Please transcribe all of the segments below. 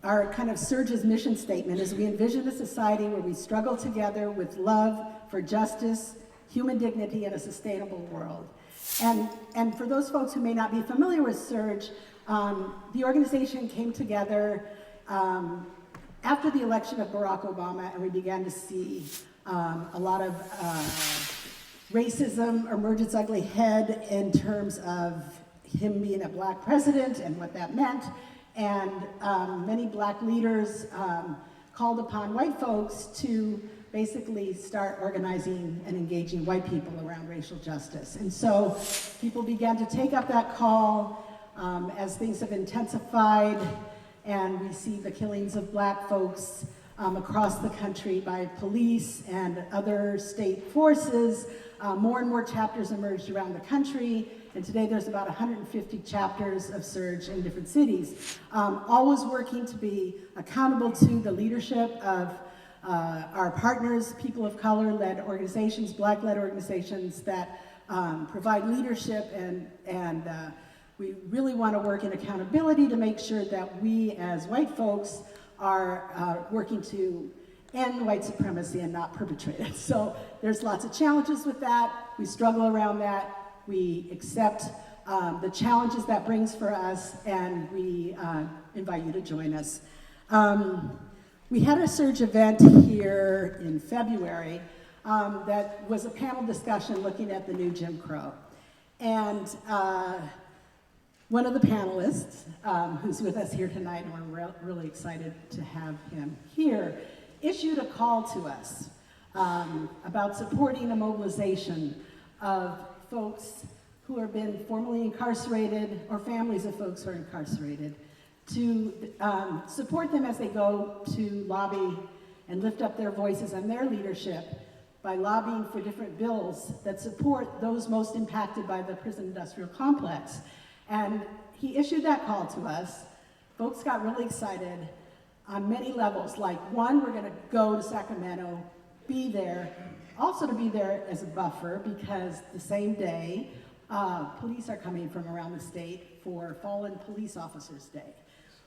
our kind of SURJ's mission statement is we envision a society where we struggle together with love for justice, human dignity, and a sustainable world. And for those folks who may not be familiar with SURJ, the organization came together after the election of Barack Obama, and we began to see a lot of racism emerge its ugly head in terms of him being a black president and what that meant. And many black leaders called upon white folks to basically start organizing and engaging white people around racial justice. And so people began to take up that call as things have intensified, and we see the killings of black folks across the country by police and other state forces. More and more chapters emerged around the country, and today there's about 150 chapters of SURJ in different cities, always working to be accountable to the leadership of our partners, people of color-led organizations, black-led organizations that provide leadership, and we really want to work in accountability to make sure that we as white folks are working to end white supremacy and not perpetrate it. So there's lots of challenges with that. We struggle around that. We accept the challenges that brings for us, and we invite you to join us. We had a SURJ event here in February that was a panel discussion looking at the new Jim Crow. And one of the panelists, who's with us here tonight, and we're really excited to have him here, issued a call to us about supporting a mobilization of folks who have been formerly incarcerated, or families of folks who are incarcerated, to support them as they go to lobby and lift up their voices and their leadership by lobbying for different bills that support those most impacted by the prison industrial complex. And he issued that call to us. Folks got really excited on many levels. Like, one, we're gonna go to Sacramento, be there, also to be there as a buffer, because the same day, police are coming from around the state for Fallen Police Officers Day.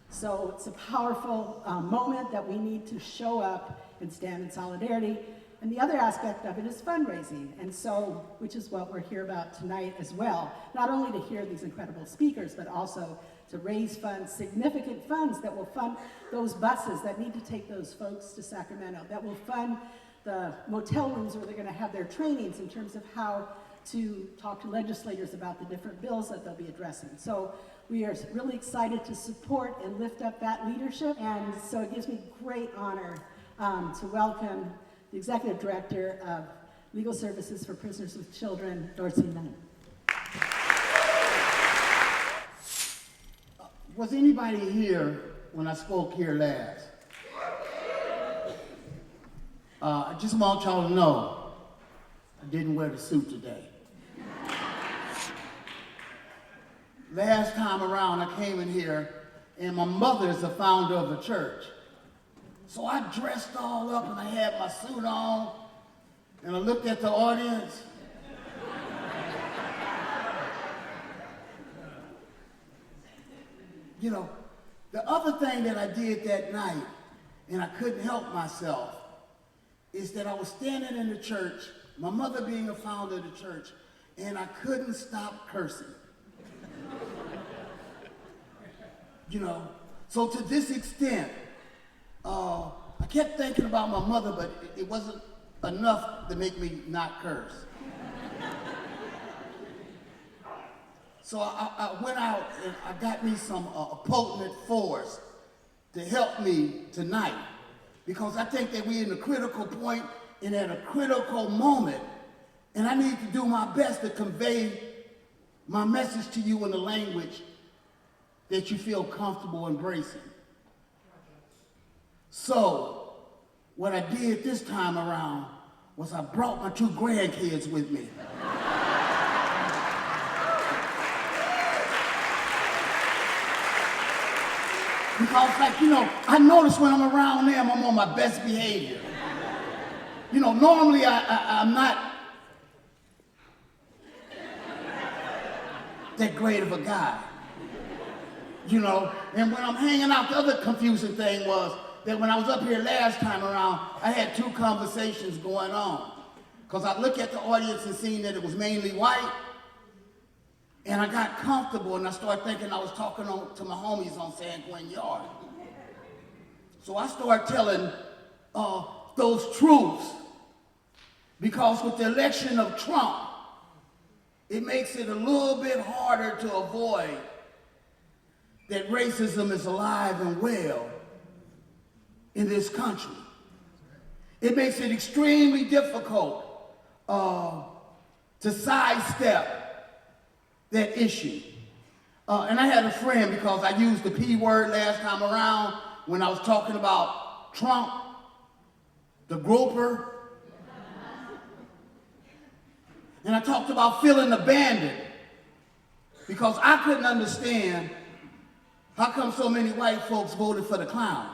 So it's a powerful moment that we need to show up and stand in solidarity. And the other aspect of it is fundraising, and so, which is what we're here about tonight as well. Not only to hear these incredible speakers, but also to raise funds, significant funds that will fund those buses that need to take those folks to Sacramento, that will fund the motel rooms where they're gonna have their trainings in terms of how to talk to legislators about the different bills that they'll be addressing. So we are really excited to support and lift up that leadership, and so it gives me great honor to welcome the Executive Director of Legal Services for Prisoners with Children, Dorsey Nunn. Was anybody here when I spoke here last? I just want y'all to know, I didn't wear the suit today. Last time around, I came in here, and my mother is the founder of the church. So I dressed all up, and I had my suit on, and I looked at the audience. You know, the other thing that I did that night, and I couldn't help myself, is that I was standing in the church, my mother being a founder of the church, and I couldn't stop cursing. You know, so to this extent, I kept thinking about my mother, but it wasn't enough to make me not curse. So I went out and I got me some potent force to help me tonight, because I think that we're in a critical point and at a critical moment, and I need to do my best to convey my message to you in the language that you feel comfortable embracing. So, what I did this time around was I brought my 2 grandkids with me. Because, like, you know, I notice when I'm around them, I'm on my best behavior. You know, normally I'm not that great of a guy. you know. And when I'm hanging out, the other confusing thing was that when I was up here last time around, I had two conversations going on. Because I looked at the audience and seen that it was mainly white, and I got comfortable and I started thinking I was talking to my homies on San Quentin Yard. So I started telling those truths, because with the election of Trump, it makes it a little bit harder to avoid that racism is alive and well in this country. It makes it extremely difficult to sidestep that issue. And I had a friend, because I used the P word last time around when I was talking about Trump, the groper. And I talked about feeling abandoned, because I couldn't understand how come so many white folks voted for the clown.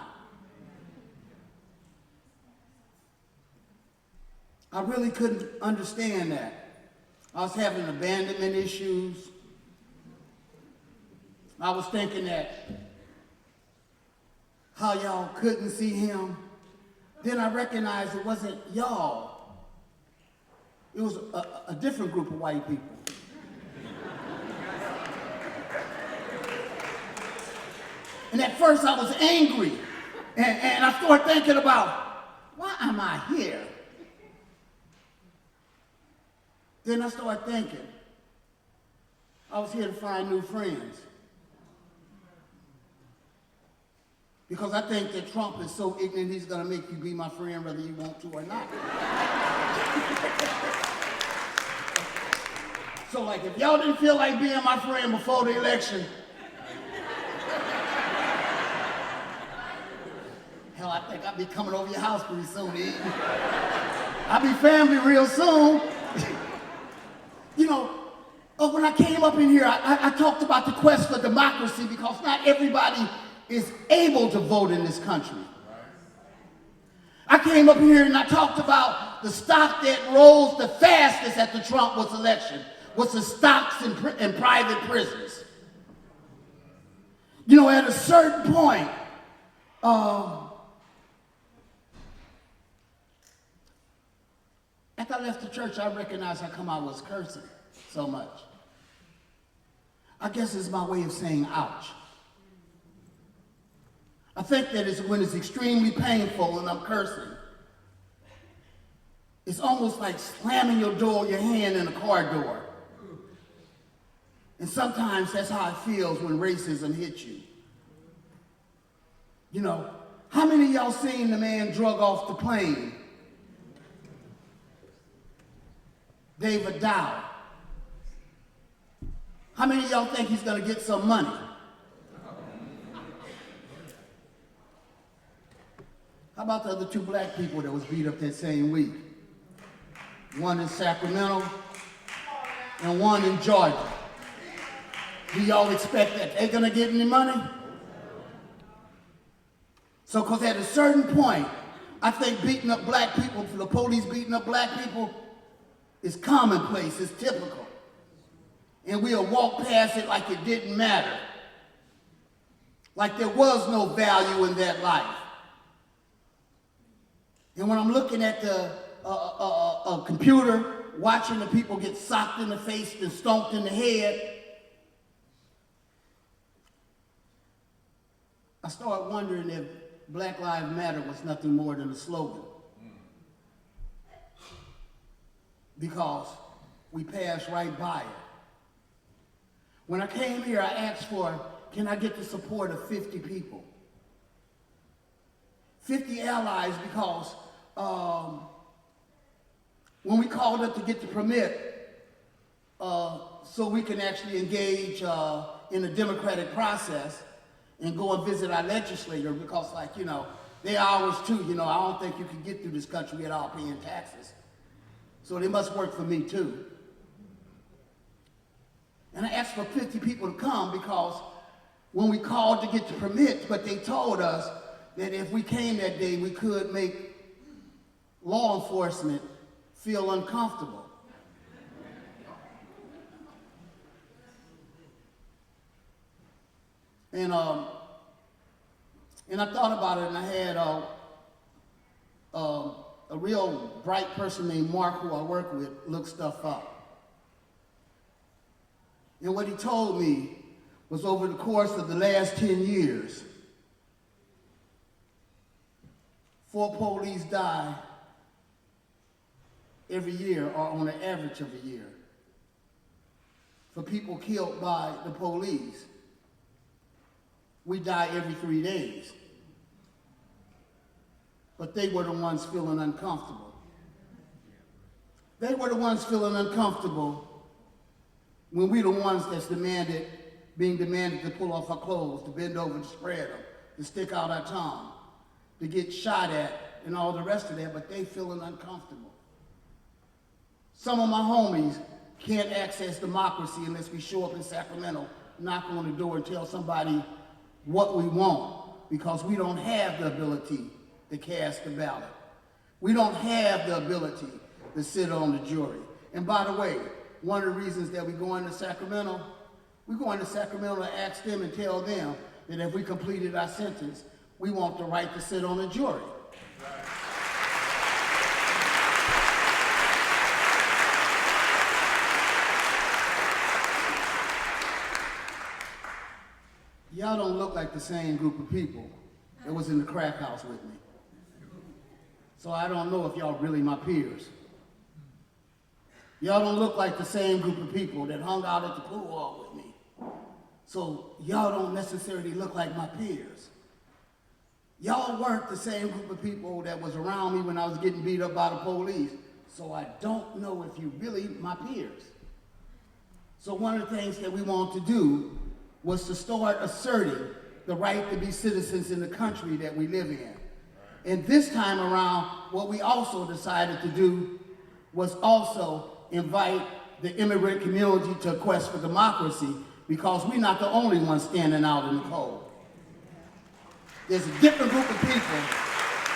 I really couldn't understand that. I was having abandonment issues. I was thinking that how y'all couldn't see him. Then I recognized it wasn't y'all. It was a different group of white people. And at first I was angry. And I started thinking about, why am I here? Then I started thinking, I was here to find new friends. Because I think that Trump is so ignorant, he's going to make you be my friend whether you want to or not. So like, if y'all didn't feel like being my friend before the election, hell, I think I'll be coming over your house pretty soon, E. I'll be family real soon. You know, when I came up in here, I talked about the quest for democracy, because not everybody is able to vote in this country. I came up here and I talked about the stock that rose the fastest at the Trump election was the stocks in private prisons. You know, at a certain point, after I left the church, I recognized how come I was cursing so much. I guess it's my way of saying ouch. I think that it's when it's extremely painful and I'm cursing. It's almost like slamming your hand in a car door. And sometimes that's how it feels when racism hits you. You know, how many of y'all seen the man drug off the plane? David Dow. How many of y'all think he's going to get some money? How about the other two black people that was beat up that same week? One in Sacramento and one in Georgia. Do y'all expect that they're going to get any money? So, because at a certain point, I think beating up black people, the police beating up black people, is commonplace, it's typical. And we'll walk past it like it didn't matter. Like there was no value in that life. And when I'm looking at the computer, watching the people get socked in the face and stomped in the head, I start wondering if Black Lives Matter was nothing more than a slogan. Because we passed right by it. When I came here, I asked for, can I get the support of 50 people? 50 allies, because when we called up to get the permit, so we can actually engage in the democratic process and go and visit our legislator, because like, you know, they're ours too. You know, I don't think you can get through this country without paying taxes. So they must work for me too. And I asked for 50 people to come, because when we called to get the permit, but they told us that if we came that day, we could make law enforcement feel uncomfortable. And I thought about it, and I had a real bright person named Mark, who I work with, look stuff up. And what he told me was over the course of the last 10 years, 4 police die every year, or on an average of a year, for people killed by the police. We die every 3 days. But they were the ones feeling uncomfortable. They were the ones feeling uncomfortable when we the ones that's being demanded to pull off our clothes, to bend over and spread them, to stick out our tongue, to get shot at, and all the rest of that, but they feeling uncomfortable. Some of my homies can't access democracy unless we show up in Sacramento, knock on the door, and tell somebody what we want, because we don't have the ability to cast the ballot. We don't have the ability to sit on the jury. And by the way, one of the reasons that we go into Sacramento, we go into Sacramento to ask them and tell them that if we completed our sentence, we want the right to sit on a jury. Y'all don't look like the same group of people that was in the crack house with me. So I don't know if y'all really my peers. Y'all don't look like the same group of people that hung out at the pool hall with me. So y'all don't necessarily look like my peers. Y'all weren't the same group of people that was around me when I was getting beat up by the police. So I don't know if you really my peers. So one of the things that we want to do was to start asserting the right to be citizens in the country that we live in. And this time around, what we also decided to do was also invite the immigrant community to a quest for democracy, because we're not the only ones standing out in the cold. There's a different group of people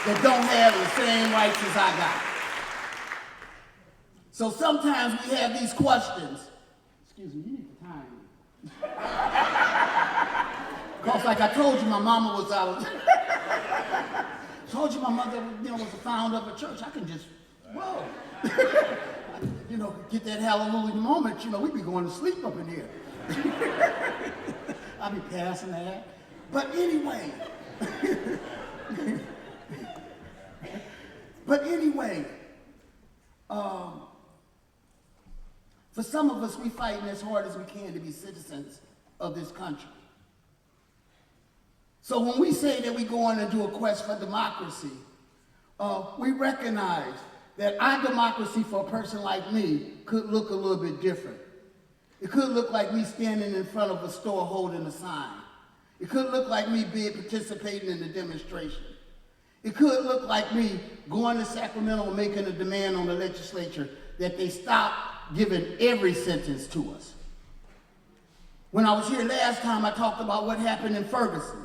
that don't have the same rights as I got. So sometimes we have these questions. Excuse me, you need to time me. Because like I told you, my mama was out of... told you my mother, was the founder of a church. I can just, whoa. Get that hallelujah moment, we be going to sleep up in here. I'll be passing that. But anyway, for some of us, we fighting as hard as we can to be citizens of this country. So when we say that we go on and do a quest for democracy, we recognize that our democracy for a person like me could look a little bit different. It could look like me standing in front of a store holding a sign. It could look like me participating in the demonstration. It could look like me going to Sacramento and making a demand on the legislature that they stop giving every sentence to us. When I was here last time, I talked about what happened in Ferguson.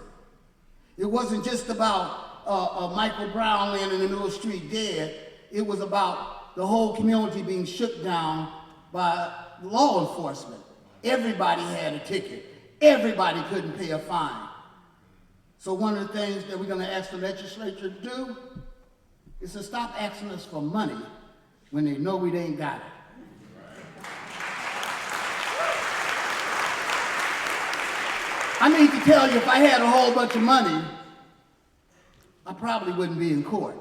It wasn't just about Michael Brown laying in the middle of the street dead. It was about the whole community being shook down by law enforcement. Everybody had a ticket. Everybody couldn't pay a fine. So one of the things that we're going to ask the legislature to do is to stop asking us for money when they know we ain't got it. I need to tell you, if I had a whole bunch of money, I probably wouldn't be in court.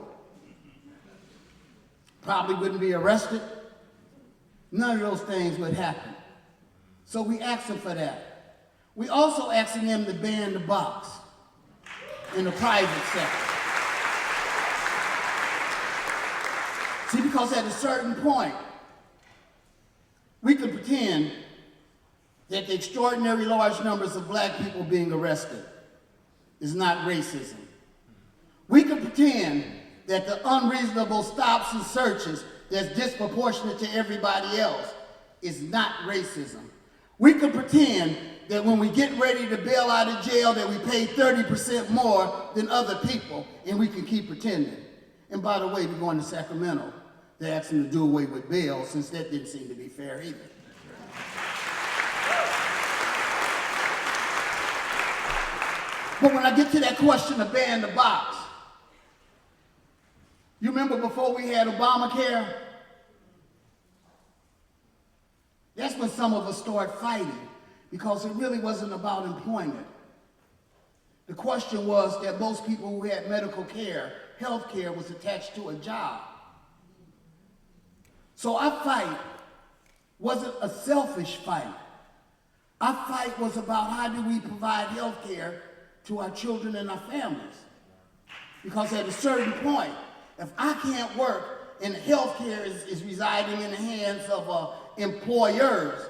Probably wouldn't be arrested. None of those things would happen. So we asked them for that. We also asking them to ban the box in the private sector. See, because at a certain point, we can pretend that the extraordinary large numbers of black people being arrested is not racism. We can pretend that the unreasonable stops and searches that's disproportionate to everybody else is not racism. We can pretend that when we get ready to bail out of jail that we pay 30% more than other people, and we can keep pretending. And by the way, we're going to Sacramento to ask them to do away with bail, since that didn't seem to be fair either. But when I get to that question of ban the box, you remember before we had Obamacare? That's when some of us started fighting, because it really wasn't about employment. The question was that most people who had medical care, health care, was attached to a job. So our fight wasn't a selfish fight. Our fight was about how do we provide health care to our children and our families. Because at a certain point, if I can't work and health care is residing in the hands of employers,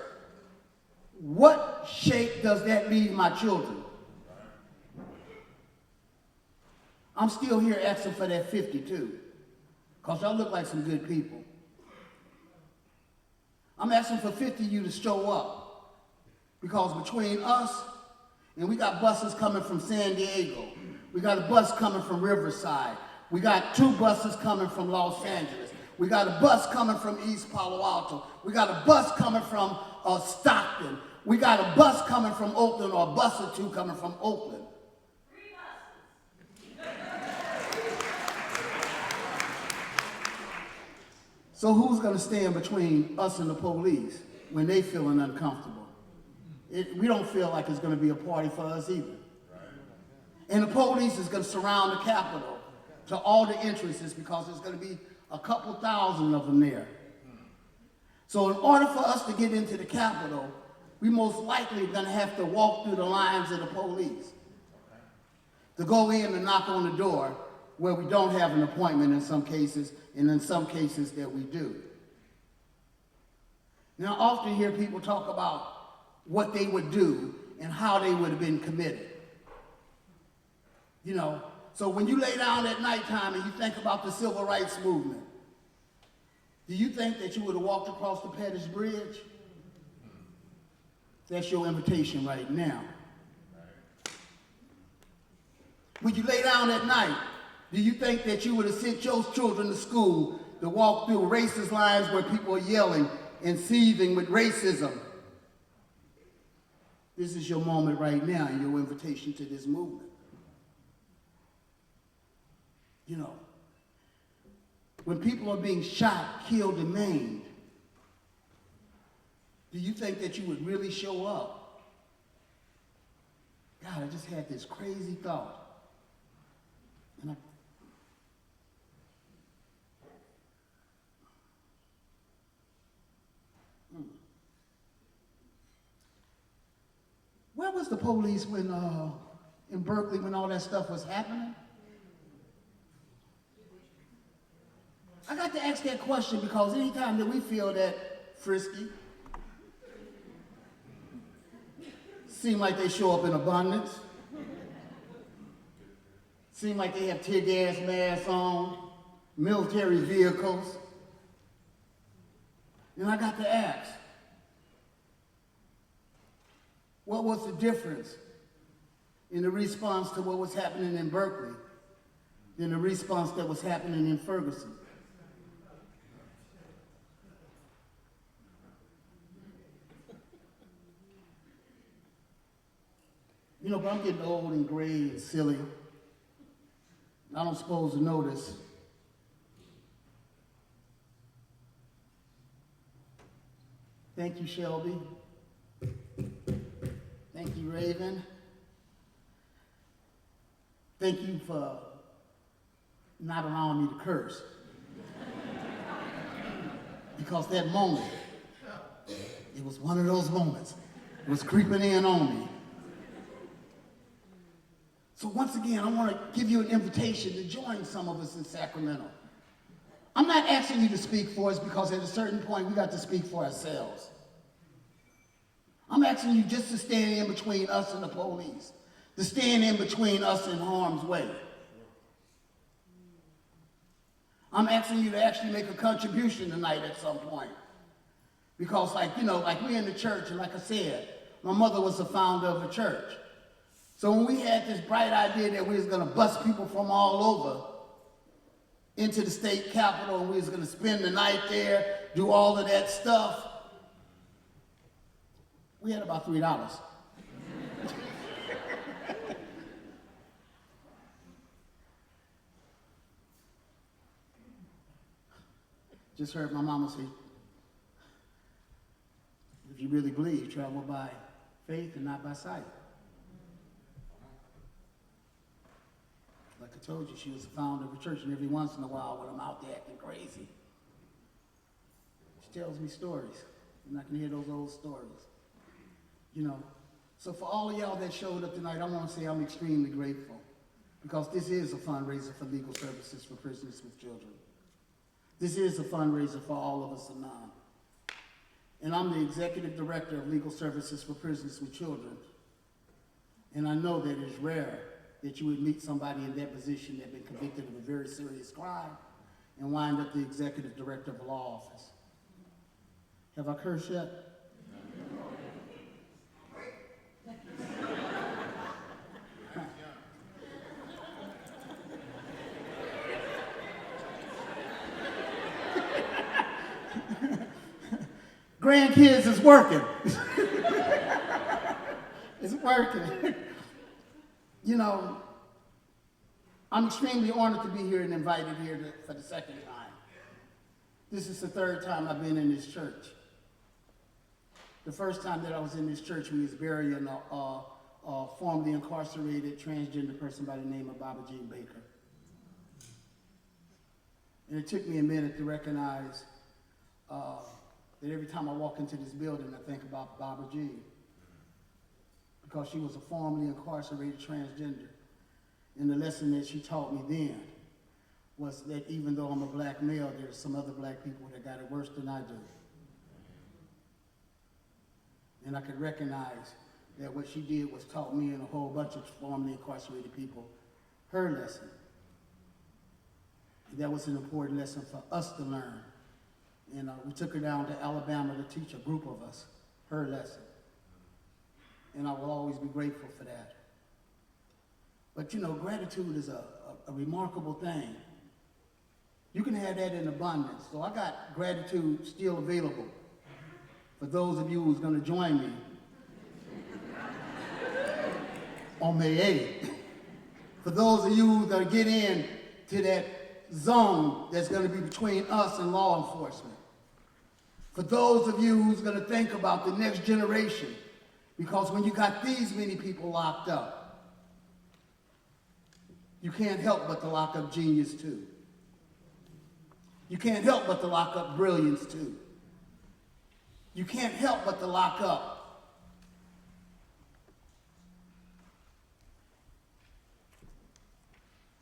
what shape does that leave my children? I'm still here asking for that 52, because y'all look like some good people. I'm asking for 50 of you to show up, because between us, and we got buses coming from San Diego, we got a bus coming from Riverside, we got 2 buses coming from Los Angeles, we got a bus coming from East Palo Alto, we got a bus coming from Stockton, we got a bus coming from Oakland, or a bus or 2 coming from Oakland. So who's going to stand between us and the police when they feeling uncomfortable? We don't feel like it's going to be a party for us either. And the police is going to surround the Capitol to all the entrances, because there's going to be a couple thousand of them there. So in order for us to get into the Capitol, we most likely are going to have to walk through the lines of the police to go in and knock on the door, where we don't have an appointment in some cases, and in some cases that we do. Now, I often hear people talk about what they would do and how they would have been committed. You know, so when you lay down at nighttime and you think about the civil rights movement, do you think that you would have walked across the Pettus Bridge? That's your invitation right now. When you lay down at night, do you think that you would have sent your children to school to walk through racist lines where people are yelling and seething with racism? This is your moment right now, and your invitation to this movement. You know, when people are being shot, killed, and maimed, do you think that you would really show up? God, I just had this crazy thought. And where was the police when, in Berkeley, when all that stuff was happening? I got to ask that question because anytime that we feel that frisky, seem like they show up in abundance, seem like they have tear gas masks on, military vehicles. And I got to ask, what was the difference in the response to what was happening in Berkeley than the response that was happening in Ferguson? You know, but I'm getting old and gray and silly. I don't suppose to know this. Thank you, Shelby. Thank you, Raven. Thank you for not allowing me to curse. Because that moment, it was one of those moments. It was creeping in on me. So once again, I want to give you an invitation to join some of us in Sacramento. I'm not asking you to speak for us, because at a certain point we got to speak for ourselves. I'm asking you just to stand in between us and the police, to stand in between us and harm's way. I'm asking you to actually make a contribution tonight at some point. Because like we're in the church, and like I said, my mother was the founder of the church. So when we had this bright idea that we was going to bus people from all over into the state capitol, and we was going to spend the night there, do all of that stuff, we had about $3. Just heard my mama say, if you really believe, travel by faith and not by sight. Like I told you, she was the founder of a church, and every once in a while when I'm out there acting crazy, she tells me stories, and I can hear those old stories. You know, so for all of y'all that showed up tonight, I want to say I'm extremely grateful, because this is a fundraiser for legal services for prisoners with children. This is a fundraiser for all of us anon. And I'm the executive director of legal services for prisoners with children. And I know that it's rare that you would meet somebody in that position that had been convicted of a very serious crime and wind up the executive director of a law office. Have I cursed yet? Grandkids is working. It's working. You know, I'm extremely honored to be here and invited here for the second time. This is the third time I've been in this church. The first time that I was in this church, we was burying a formerly incarcerated transgender person by the name of Baba Jean Baker. And it took me a minute to recognize that every time I walk into this building, I think about Baba Jean, because she was a formerly incarcerated transgender. And the lesson that she taught me then was that even though I'm a black male, there's some other black people that got it worse than I do. And I could recognize that what she did was taught me and a whole bunch of formerly incarcerated people her lesson. And that was an important lesson for us to learn. And we took her down to Alabama to teach a group of us her lesson. And I will always be grateful for that. But you know, gratitude is a remarkable thing. You can have that in abundance. So I got gratitude still available for those of you who's going to join me on May 8th. For those of you who are going to get in to that zone that's going to be between us and law enforcement. For those of you who's going to think about the next generation, because when you got these many people locked up, you can't help but to lock up genius too. You can't help but to lock up brilliance too. You can't help but to lock up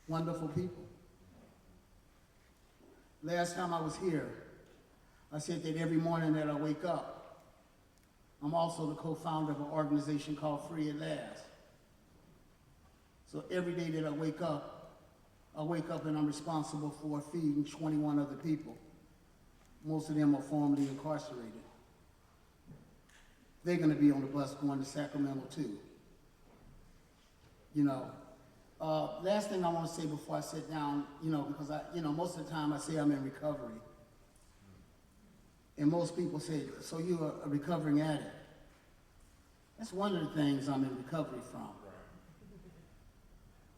wonderful people. Last time I was here, I said that every morning that I wake up, I'm also the co-founder of an organization called Free at Last. So every day that I wake up and I'm responsible for feeding 21 other people. Most of them are formerly incarcerated. They're going to be on the bus going to Sacramento too. You know, last thing I want to say before I sit down, you know, because most of the time I say I'm in recovery. And most people say, so you're a recovering addict. That's one of the things I'm in recovery from.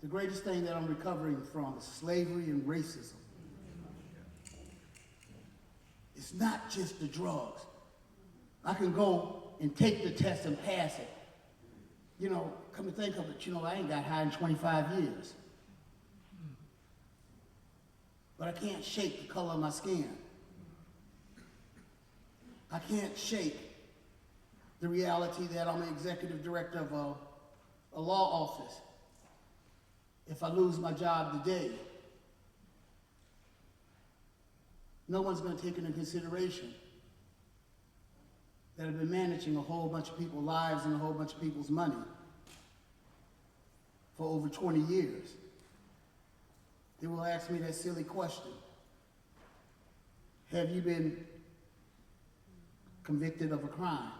The greatest thing that I'm recovering from is slavery and racism. It's not just the drugs. I can go and take the test and pass it. You know, come to think of it, you know, I ain't got high in 25 years. But I can't shake the color of my skin. I can't shake the reality that I'm an executive director of a law office. If I lose my job today, no one's going to take it into consideration that I've been managing a whole bunch of people's lives and a whole bunch of people's money for over 20 years. They will ask me that silly question. Have you been convicted of a crime?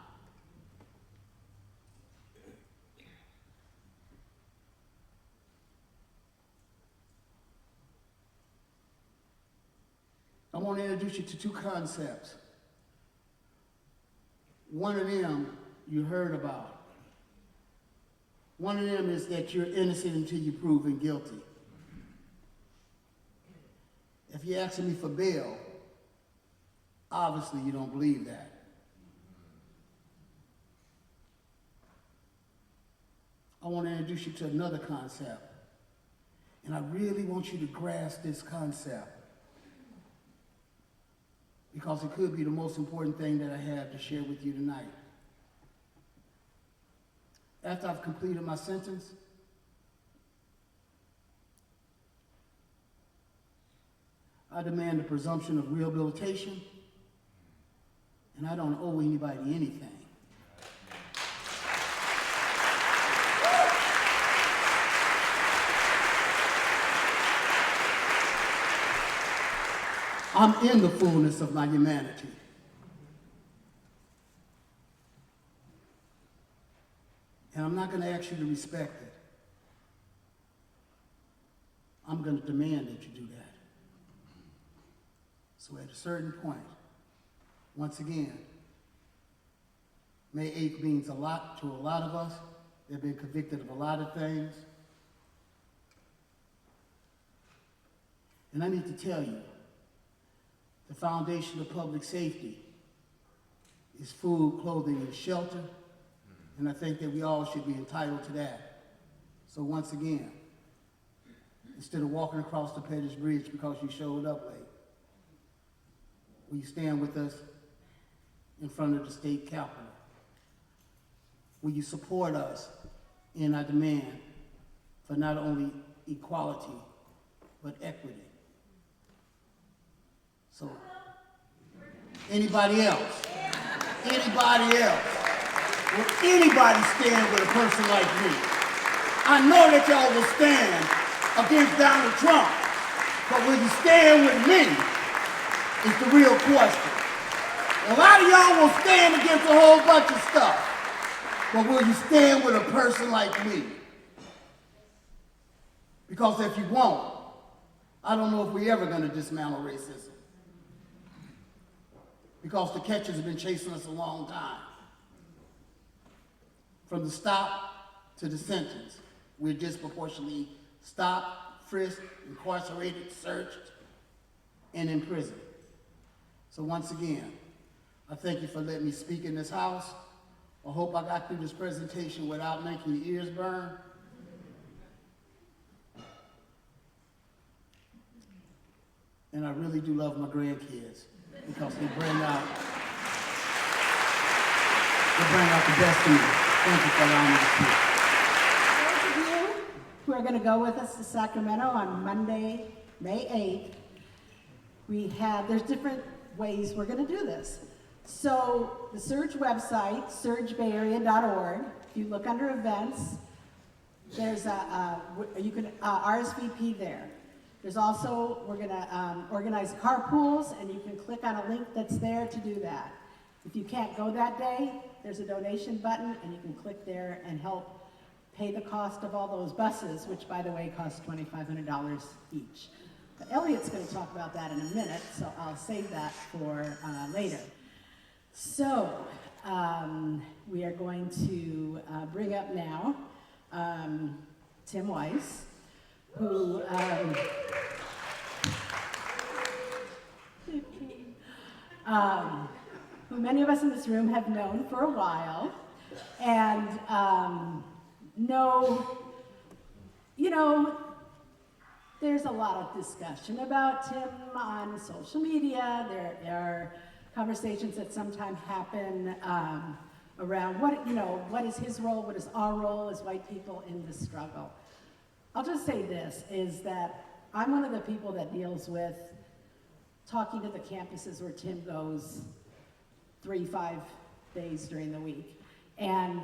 I want to introduce you to two concepts. One of them you heard about. One of them is that you're innocent until you're proven guilty. If you're asking me for bail, Obviously, you don't believe that. I want to introduce you to another concept. And I really want you to grasp this concept, because it could be the most important thing that I have to share with you tonight. After I've completed my sentence, I demand the presumption of rehabilitation, and I don't owe anybody anything. I'm in the fullness of my humanity. And I'm not going to ask you to respect it. I'm going to demand that you do that. So at a certain point, once again, May 8th means a lot to a lot of us. They've been convicted of a lot of things. And I need to tell you, the foundation of public safety is food, clothing, and shelter. And I think that we all should be entitled to that. So once again, instead of walking across the Pettus Bridge because you showed up late, will you stand with us in front of the state capitol? Will you support us in our demand for not only equality, but equity? So, anybody else? Anybody else? Will anybody stand with a person like me? I know that y'all will stand against Donald Trump, but will you stand with me is the real question. A lot of y'all will stand against a whole bunch of stuff, but will you stand with a person like me? Because if you won't, I don't know if we're ever going to dismantle racism. Because the catchers have been chasing us a long time. From the stop to the sentence, we're disproportionately stopped, frisked, incarcerated, searched, and imprisoned. So once again, I thank you for letting me speak in this house. I hope I got through this presentation without making your ears burn. And I really do love my grandkids, because they bring out the best in me. Thank you for allowing me to speak. Those of you who are going to go with us to Sacramento on Monday, May 8th, there's different ways we're going to do this. So the SURJ website, surjbayarea.org, if you look under events, there's you can RSVP there. There's also, we're going to organize carpools, and you can click on a link that's there to do that. If you can't go that day, there's a donation button, and you can click there and help pay the cost of all those buses, which, by the way, cost $2,500 each. But Elliot's going to talk about that in a minute, so I'll save that for later. So we are going to bring up now Tim Weiss, who many of us in this room have known for a while, and there's a lot of discussion about Tim on social media. There are conversations that sometimes happen around what is his role, what is our role as white people in this struggle. I'll just say this, is that I'm one of the people that deals with talking to the campuses where Tim goes 3-5 days during the week, and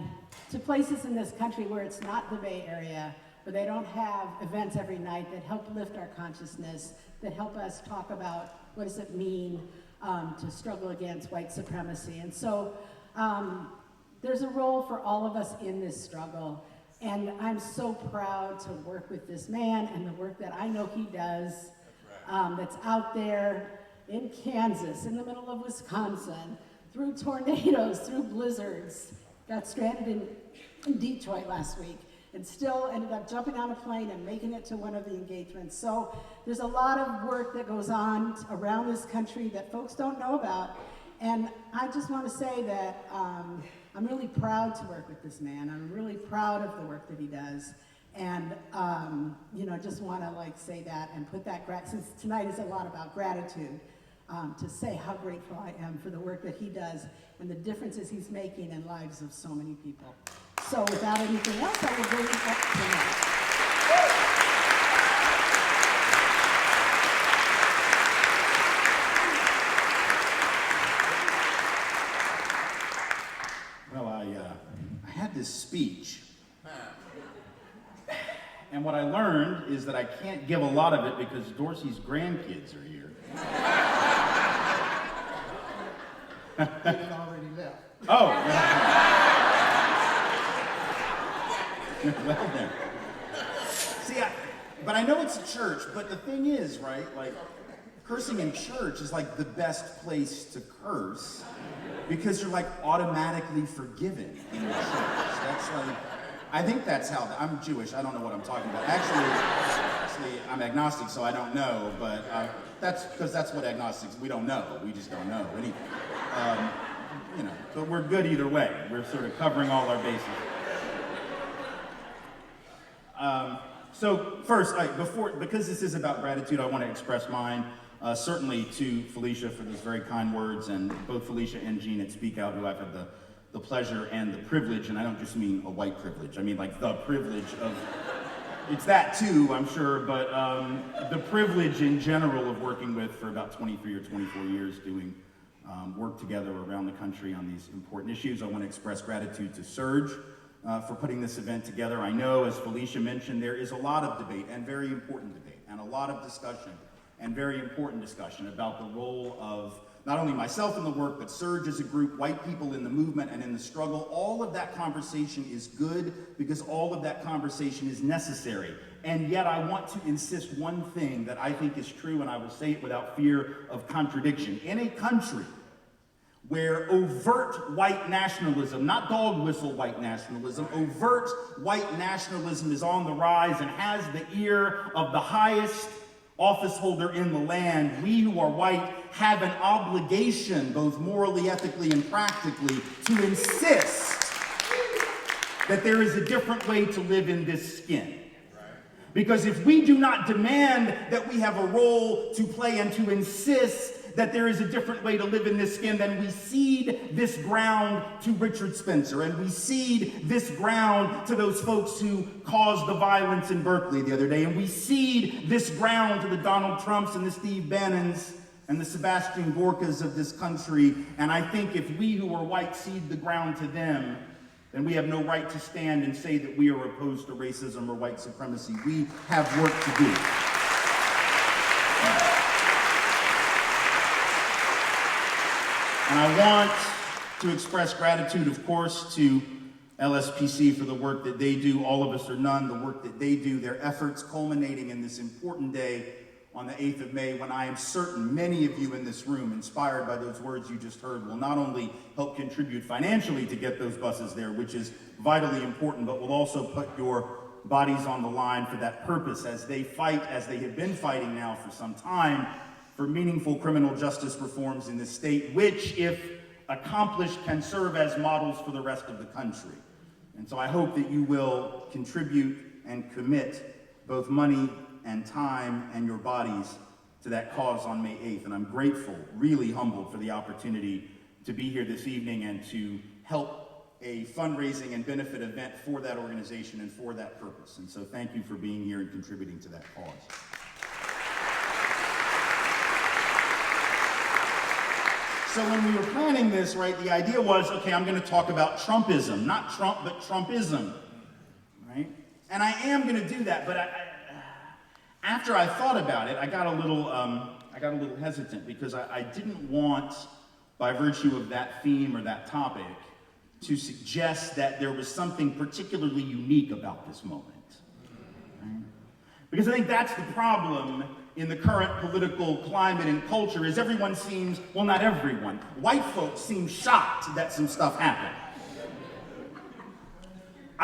to places in this country where it's not the Bay Area, where they don't have events every night that help lift our consciousness, that help us talk about what does it mean to struggle against white supremacy. And so there's a role for all of us in this struggle. And I'm so proud to work with this man and the work that I know he does, that's out there in Kansas, in the middle of Wisconsin, through tornadoes, through blizzards, got stranded in Detroit last week. and still ended up jumping on a plane and making it to one of the engagements. So there's a lot of work that goes on around this country that folks don't know about. And I just want to say that I'm really proud to work with this man. I'm really proud of the work that he does. And, you know, just want to like say that and put that, since tonight is a lot about gratitude, to say how grateful I am for the work that he does and the differences he's making in lives of so many people. So without anything else, I will bring it up tonight. Well, I had this speech, and what I learned is that I can't give a lot of it because Dorsey's grandkids are here. They had already left. Oh! Well then. See, but I know it's a church, but the thing is, right, like, cursing in church is like the best place to curse because you're like automatically forgiven in the church. That's like, I think that's how, I'm Jewish, I don't know what I'm talking about. Actually, I'm agnostic, so I don't know, but that's because that's what agnostics, we don't know, we just don't know. You know, but we're good either way. We're sort of covering all our bases. So first, because this is about gratitude, I want to express mine, certainly to Felicia for those very kind words, and both Felicia and Jean at Speak Out, who I've had the pleasure and the privilege, and I don't just mean a white privilege, I mean like the privilege of, it's that too, I'm sure, but the privilege in general of working with for about 23 or 24 years doing work together around the country on these important issues. I want to express gratitude to SURJ for putting this event together. I know, as Felicia mentioned, there is a lot of debate, and very important debate, and a lot of discussion, and very important discussion about the role of not only myself in the work, but SURJ as a group, white people in the movement and in the struggle. All of that conversation is good because all of that conversation is necessary. And yet I want to insist one thing that I think is true, and I will say it without fear of contradiction. In a country where overt white nationalism, not dog whistle white nationalism, overt white nationalism is on the rise and has the ear of the highest office holder in the land, we who are white have an obligation, both morally, ethically, and practically, to insist that there is a different way to live in this skin. Because if we do not demand that we have a role to play and to insist that there is a different way to live in this skin, then we cede this ground to Richard Spencer, and we cede this ground to those folks who caused the violence in Berkeley the other day, and we cede this ground to the Donald Trumps and the Steve Bannons and the Sebastian Gorkas of this country. And I think if we who are white cede the ground to them, then we have no right to stand and say that we are opposed to racism or white supremacy. We have work to do. And I want to express gratitude, of course, to LSPC for the work that they do, All of Us or None, the work that they do, their efforts culminating in this important day on the 8th of May, when I am certain many of you in this room, inspired by those words you just heard, will not only help contribute financially to get those buses there, which is vitally important, but will also put your bodies on the line for that purpose as they fight, as they have been fighting now for some time, for meaningful criminal justice reforms in this state, which, if accomplished, can serve as models for the rest of the country. And so I hope that you will contribute and commit both money and time and your bodies to that cause on May 8th. And I'm grateful, really humbled for the opportunity to be here this evening and to help a fundraising and benefit event for that organization and for that purpose. And so thank you for being here and contributing to that cause. So when we were planning this, right, the idea was, okay, I'm going to talk about Trumpism, not Trump, but Trumpism, right? And I am going to do that, but after I thought about it, I got a little hesitant because I didn't want, by virtue of that theme or that topic, to suggest that there was something particularly unique about this moment, right? Because I think that's the problem in the current political climate and culture is everyone seems, well, not everyone, white folks seem shocked that some stuff happened.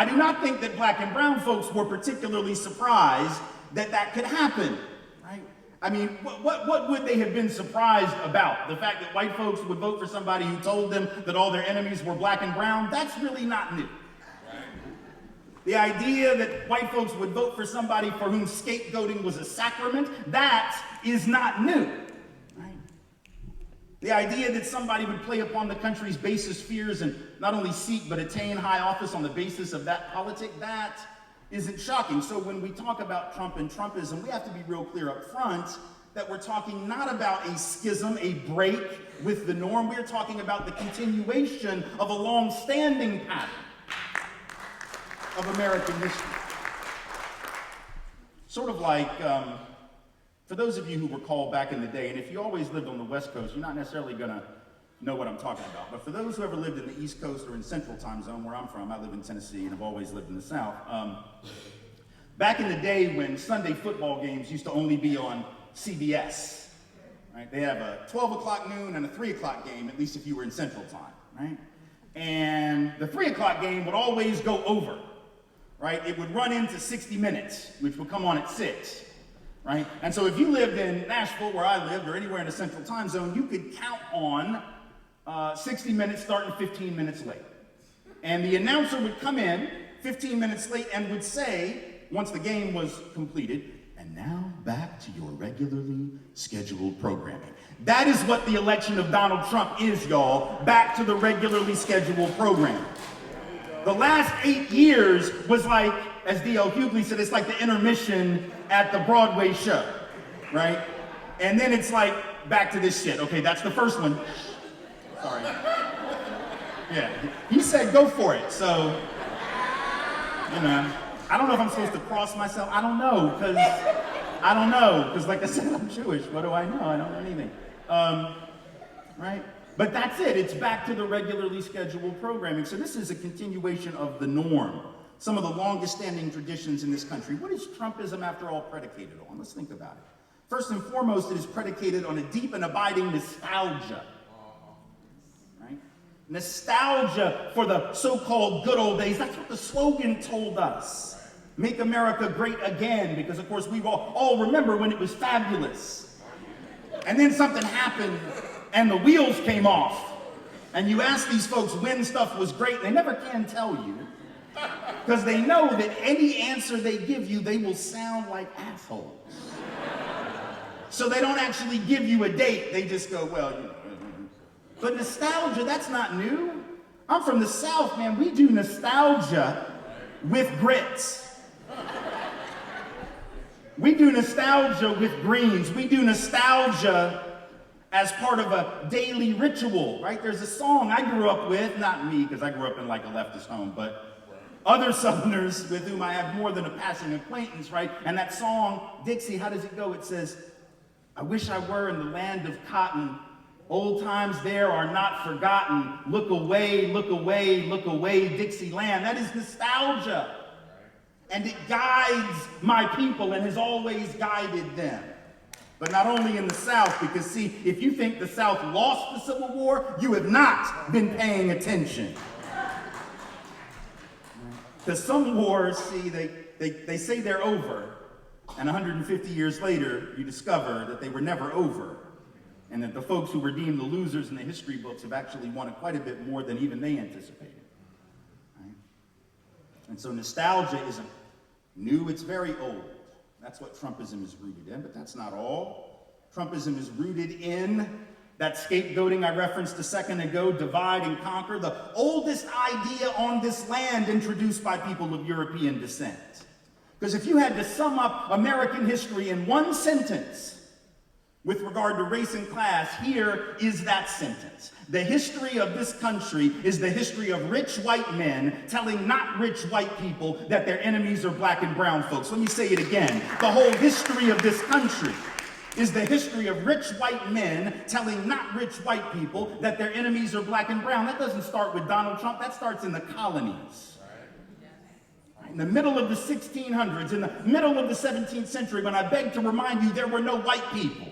I do not think that black and brown folks were particularly surprised that that could happen, right? I mean, what would they have been surprised about? The fact that white folks would vote for somebody who told them that all their enemies were black and brown? That's really not new. The idea that white folks would vote for somebody for whom scapegoating was a sacrament, that is not new. Right? The idea that somebody would play upon the country's basest fears and not only seek but attain high office on the basis of that politic, that isn't shocking. So when we talk about Trump and Trumpism, we have to be real clear up front that we're talking not about a schism, a break with the norm. We're talking about the continuation of a long-standing pattern of American history. Sort of like, for those of you who were called back in the day, and if you always lived on the West Coast, you're not necessarily gonna know what I'm talking about. But for those who ever lived in the East Coast or in Central Time Zone, where I'm from, I live in Tennessee and I've always lived in the South. Back in the day when Sunday football games used to only be on CBS, right? They have a 12 o'clock noon and a 3 o'clock game, at least if you were in Central Time, right? And the 3 o'clock game would always go over, right? It would run into 60 minutes, which would come on at 6, right? And so if you lived in Nashville, where I lived, or anywhere in the Central Time Zone, you could count on 60 minutes starting 15 minutes late. And the announcer would come in 15 minutes late and would say, once the game was completed, and now back to your regularly scheduled programming. That is what the election of Donald Trump is, y'all. Back to the regularly scheduled programming. The last 8 years was like, as D.L. Hughley said, it's like the intermission at the Broadway show, right? And then it's like, back to this shit. Okay, that's the first one. Sorry. Yeah, he said go for it, so, you know. I don't know if I'm supposed to cross myself. I don't know, because like I said, I'm Jewish. What do I know? I don't know anything. Right? But that's it. It's back to the regularly scheduled programming. So this is a continuation of the norm. Some of the longest standing traditions in this country. What is Trumpism, after all, predicated on? Let's think about it. First and foremost, it is predicated on a deep and abiding nostalgia. Right? Nostalgia for the so-called good old days. That's what the slogan told us. Make America great again, because of course we all remember when it was fabulous. And then something happened and the wheels came off. And you ask these folks when stuff was great, they never can tell you. Because they know that any answer they give you, they will sound like assholes. So they don't actually give you a date, they just go, well, you know. But nostalgia, that's not new. I'm from the South, man. We do nostalgia with grits. We do nostalgia with greens. We do nostalgia as part of a daily ritual, right? There's a song I grew up with, not me, because I grew up in like a leftist home, but other Southerners with whom I have more than a passing acquaintance, right? And that song, Dixie, how does it go? It says, I wish I were in the land of cotton. Old times there are not forgotten. Look away, look away, look away, Dixieland. That is nostalgia. And it guides my people and has always guided them. But not only in the South, because see, if you think the South lost the Civil War, you have not been paying attention. Because some wars, see, they say they're over, and 150 years later, you discover that they were never over, and that the folks who were deemed the losers in the history books have actually won quite a bit more than even they anticipated. Right? And so nostalgia isn't new, it's very old. That's what Trumpism is rooted in, but that's not all. Trumpism is rooted in that scapegoating I referenced a second ago, divide and conquer, the oldest idea on this land introduced by people of European descent. Because if you had to sum up American history in one sentence with regard to race and class, here is that sentence. The history of this country is the history of rich white men telling not rich white people that their enemies are black and brown folks. Let me say it again. The whole history of this country is the history of rich white men telling not rich white people that their enemies are black and brown. That doesn't start with Donald Trump. That starts in the colonies. In the middle of the 1600s, in the middle of the 17th century, when I beg to remind you there were no white people.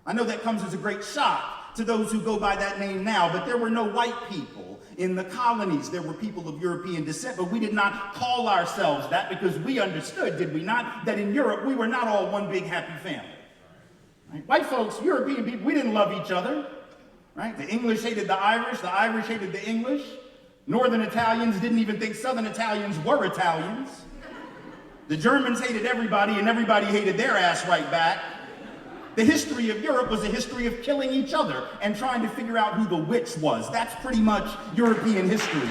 I know that comes as a great shock to those who go by that name now, but there were no white people. In the colonies, there were people of European descent, but we did not call ourselves that because we understood, did we not, that in Europe we were not all one big happy family. Right? White folks, European people, we didn't love each other. Right? The English hated the Irish hated the English. Northern Italians didn't even think Southern Italians were Italians. The Germans hated everybody and everybody hated their ass right back. The history of Europe was a history of killing each other and trying to figure out who the witch was. That's pretty much European history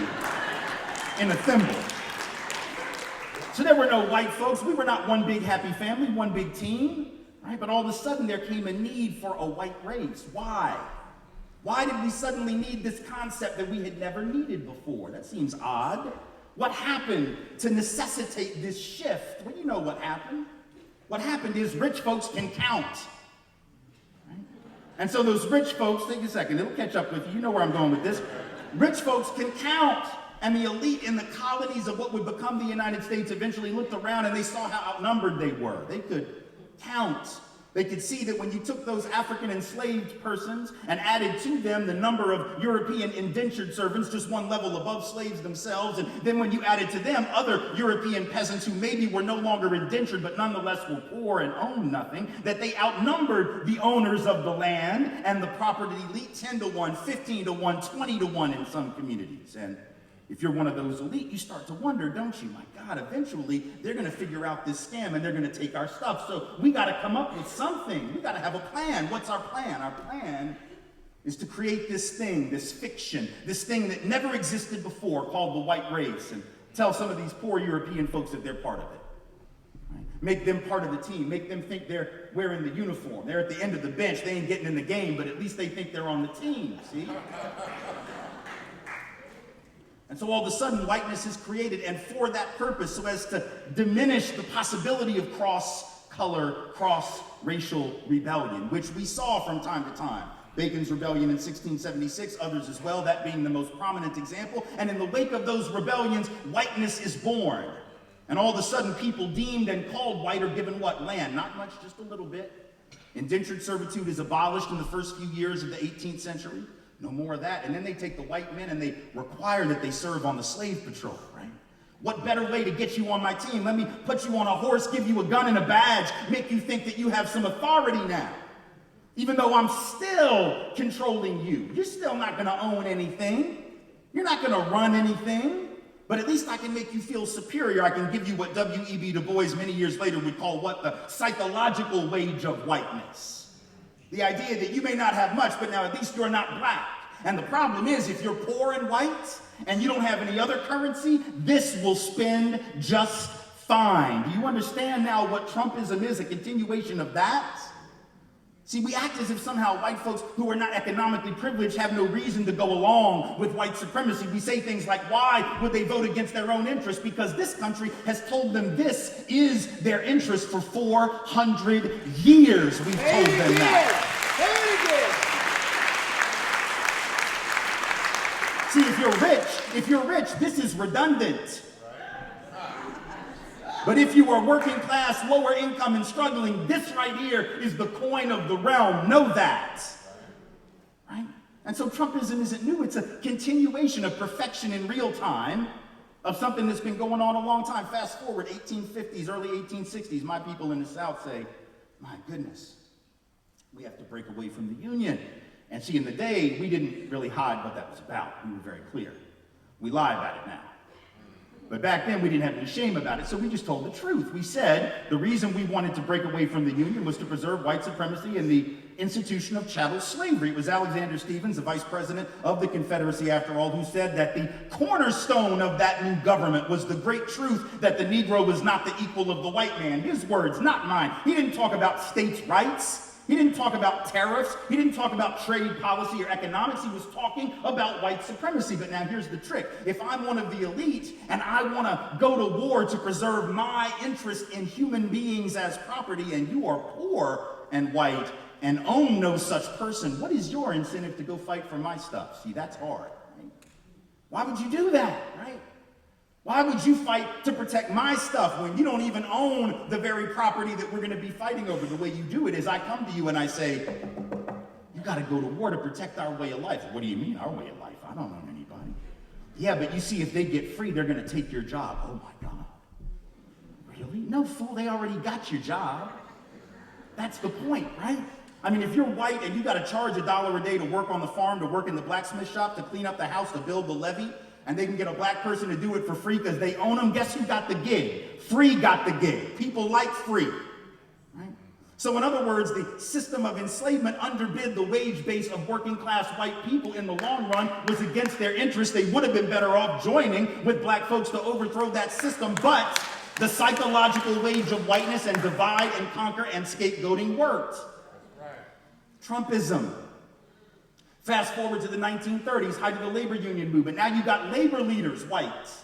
in a thimble. So there were no white folks. We were not one big happy family, one big team, right? But all of a sudden there came a need for a white race. Why? Why did we suddenly need this concept that we had never needed before? That seems odd. What happened to necessitate this shift? Well, you know what happened. What happened is rich folks can count. Right? And so those rich folks, take a second, it'll catch up with you. You know where I'm going with this. Rich folks can count. And the elite in the colonies of what would become the United States eventually looked around and they saw how outnumbered they were. They could count. They could see that when you took those African enslaved persons and added to them the number of European indentured servants, just one level above slaves themselves, and then when you added to them other European peasants who maybe were no longer indentured but nonetheless were poor and owned nothing, that they outnumbered the owners of the land and the property elite 10 to 1, 15 to 1, 20 to 1 in some communities. And if you're one of those elite, you start to wonder, don't you? My God, eventually they're going to figure out this scam and they're going to take our stuff. So we got to come up with something. We got to have a plan. What's our plan? Our plan is to create this thing, this fiction, this thing that never existed before called the white race, and tell some of these poor European folks that they're part of it. Right? Make them part of the team. Make them think they're wearing the uniform. They're at the end of the bench. They ain't getting in the game, but at least they think they're on the team, see? And so all of a sudden, whiteness is created, and for that purpose, so as to diminish the possibility of cross-color, cross-racial rebellion, which we saw from time to time. Bacon's rebellion in 1676, others as well, that being the most prominent example. And in the wake of those rebellions, whiteness is born. And all of a sudden, people deemed and called white are given what? Land. Not much, just a little bit. Indentured servitude is abolished in the first few years of the 18th century. No more of that. And then they take the white men and they require that they serve on the slave patrol, right? What better way to get you on my team? Let me put you on a horse, give you a gun and a badge, make you think that you have some authority now. Even though I'm still controlling you. You're still not going to own anything. You're not going to run anything. But at least I can make you feel superior. I can give you what W.E.B. Du Bois many years later would call what? The psychological wage of whiteness. The idea that you may not have much, but now at least you're not black. And the problem is, if you're poor and white, and you don't have any other currency, this will spend just fine. Do you understand now what Trumpism is, a continuation of that? See, we act as if somehow white folks who are not economically privileged have no reason to go along with white supremacy. We say things like, why would they vote against their own interests? Because this country has told them this is their interest for 400 years. We've told them that. See, if you're rich, this is redundant. But if you are working class, lower income, and struggling, this right here is the coin of the realm. Know that. Right? And so Trumpism isn't new. It's a continuation of perfection in real time of something that's been going on a long time. Fast forward, 1850s, early 1860s, my people in the South say, my goodness, we have to break away from the Union. And see, in the day, we didn't really hide what that was about. We were very clear. We lie about it now. But back then, we didn't have any shame about it, so we just told the truth. We said the reason we wanted to break away from the Union was to preserve white supremacy and the institution of chattel slavery. It was Alexander Stephens, the vice president of the Confederacy, after all, who said that the cornerstone of that new government was the great truth that the Negro was not the equal of the white man. His words, not mine. He didn't talk about states' rights. He didn't talk about tariffs. He didn't talk about trade policy or economics. He was talking about white supremacy. But now here's the trick. If I'm one of the elite and I want to go to war to preserve my interest in human beings as property, and you are poor and white and own no such person, what is your incentive to go fight for my stuff? See, that's hard. Right? Why would you do that, right? Why would you fight to protect my stuff when you don't even own the very property that we're going to be fighting over? The way you do it is I come to you and I say, you got to go to war to protect our way of life. What do you mean, our way of life? I don't own anybody. Yeah, but you see, if they get free, they're going to take your job. Oh my God. Really? No, fool, they already got your job. That's the point, right? I mean, if you're white and you got to charge $1 a day to work on the farm, to work in the blacksmith shop, to clean up the house, to build the levee, and they can get a black person to do it for free because they own them, guess who got the gig? Free got the gig. People like free, right? So in other words, the system of enslavement underbid the wage base of working class white people in the long run, was against their interests. They would have been better off joining with black folks to overthrow that system, but the psychological wage of whiteness and divide and conquer and scapegoating worked. Trumpism. Fast forward to the 1930s, height of the labor union movement. Now you got labor leaders, whites.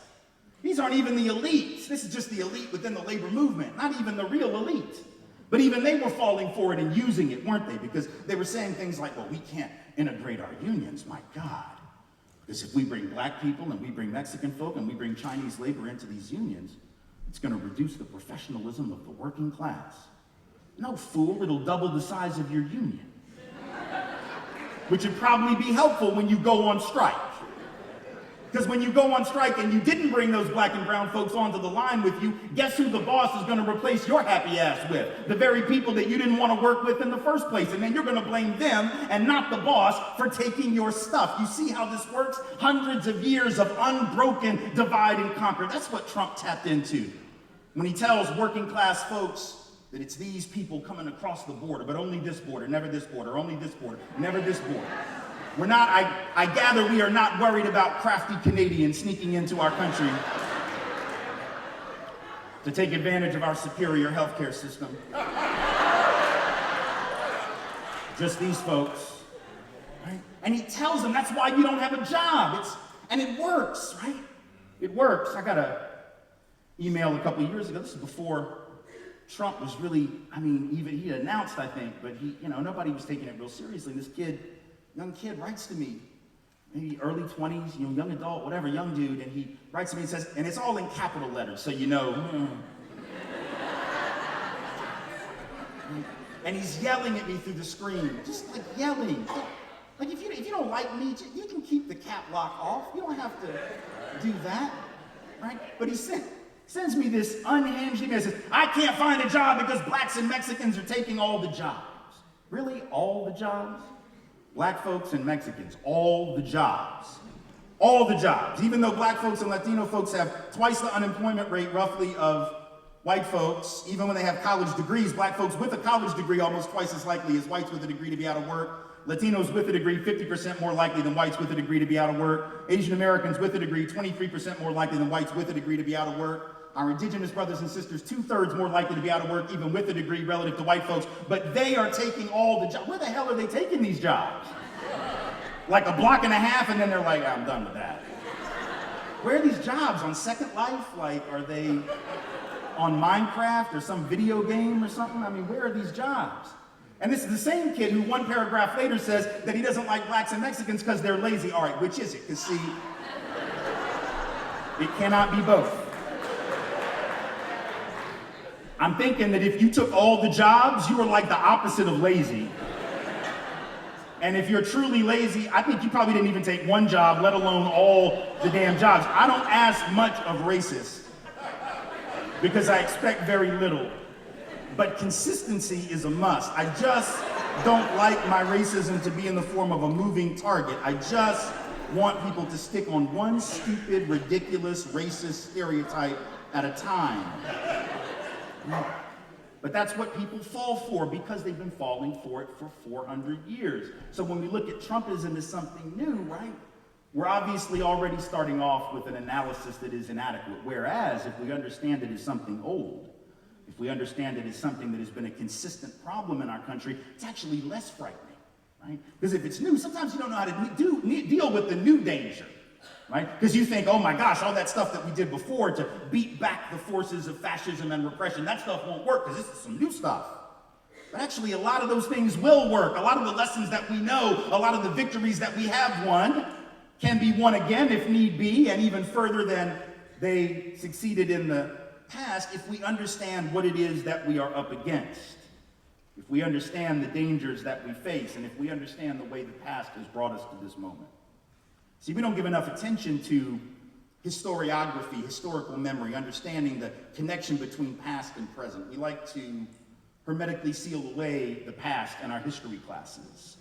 These aren't even the elites. This is just the elite within the labor movement, not even the real elite. But even they were falling for it and using it, weren't they? Because they were saying things like, well, we can't integrate our unions, my God. Because if we bring black people and we bring Mexican folk and we bring Chinese labor into these unions, it's going to reduce the professionalism of the working class. No, fool, it'll double the size of your union. Which would probably be helpful when you go on strike. Because when you go on strike and you didn't bring those black and brown folks onto the line with you, guess who the boss is going to replace your happy ass with? The very people that you didn't want to work with in the first place. And then you're going to blame them and not the boss for taking your stuff. You see how this works? Hundreds of years of unbroken divide and conquer. That's what Trump tapped into when he tells working class folks that it's these people coming across the border, but only this border, never this border, only this border, never this border. We're not, I gather we are not worried about crafty Canadians sneaking into our country to take advantage of our superior healthcare system. Just these folks, right? And he tells them that's why you don't have a job. And it works, right? It works. I got an email a couple of years ago. This is before Trump was really, I mean, even he announced, I think, but he, nobody was taking it real seriously. And this young kid writes to me, maybe early 20s, young adult, whatever, young dude, and he writes to me and says, and it's all in capital letters, so you know. And he's yelling at me through the screen, just like yelling. Like if you don't like me, you can keep the cap lock off. You don't have to do that, right? But he sends me this unhinged email. Says, I can't find a job because blacks and Mexicans are taking all the jobs. Really? All the jobs? Black folks and Mexicans, all the jobs. All the jobs. Even though black folks and Latino folks have twice the unemployment rate roughly of white folks, even when they have college degrees, black folks with a college degree almost twice as likely as whites with a degree to be out of work. Latinos with a degree, 50% more likely than whites with a degree to be out of work. Asian Americans with a degree, 23% more likely than whites with a degree to be out of work. Our indigenous brothers and sisters, 2/3 more likely to be out of work, even with a degree relative to white folks. But they are taking all the jobs. Where the hell are they taking these jobs? Like a block and a half, and then they're like, I'm done with that. Where are these jobs? On Second Life? Like, are they on Minecraft or some video game or something? I mean, where are these jobs? And this is the same kid who one paragraph later says that he doesn't like blacks and Mexicans because they're lazy. All right, which is it? Because see, it cannot be both. I'm thinking that if you took all the jobs, you were like the opposite of lazy. And if you're truly lazy, I think you probably didn't even take one job, let alone all the damn jobs. I don't ask much of racists because I expect very little. But consistency is a must. I just don't like my racism to be in the form of a moving target. I just want people to stick on one stupid, ridiculous, racist stereotype at a time. But that's what people fall for because they've been falling for it for 400 years. So when we look at Trumpism as something new, right, we're obviously already starting off with an analysis that is inadequate. Whereas if we understand it as something old, if we understand it as something that has been a consistent problem in our country, it's actually less frightening, right? Because if it's new, sometimes you don't know how to deal with the new danger. Right? Because you think, oh my gosh, all that stuff that we did before to beat back the forces of fascism and repression, that stuff won't work because this is some new stuff. But actually, a lot of those things will work. A lot of the lessons that we know, a lot of the victories that we have won can be won again if need be, and even further than they succeeded in the past if we understand what it is that we are up against. If we understand the dangers that we face, and if we understand the way the past has brought us to this moment. See, we don't give enough attention to historiography, historical memory, understanding the connection between past and present. We like to hermetically seal away the past in our history classes,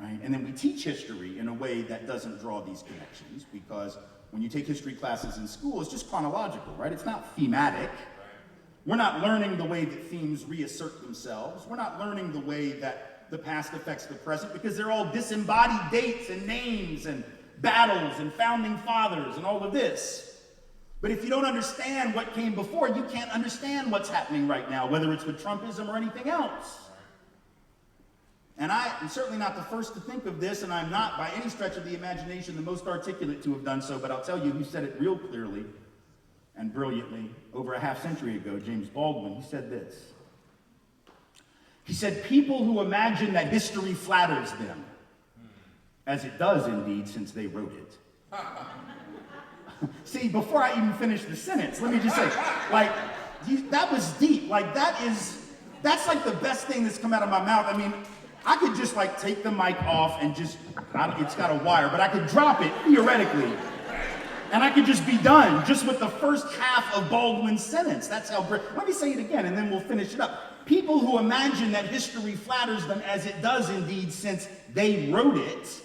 right? And then we teach history in a way that doesn't draw these connections, because when you take history classes in school, it's just chronological, right? It's not thematic. We're not learning the way that themes reassert themselves. We're not learning the way that the past affects the present, because they're all disembodied dates and names and battles and founding fathers and all of this. But if you don't understand what came before, you can't understand what's happening right now, whether it's with Trumpism or anything else. And I am certainly not the first to think of this, and I'm not by any stretch of the imagination the most articulate to have done so, but I'll tell you who said it real clearly and brilliantly over a half century ago, James Baldwin. He said this. He said, "People who imagine that history flatters them, as it does indeed since they wrote it." See, before I even finish the sentence, let me just say, like, that was deep. Like, that's like the best thing that's come out of my mouth. I mean, I could just like take the mic off and just, it's got a wire, but I could drop it theoretically. And I could just be done just with the first half of Baldwin's sentence. That's how great. Let me say it again and then we'll finish it up. People who imagine that history flatters them, as it does indeed since they wrote it,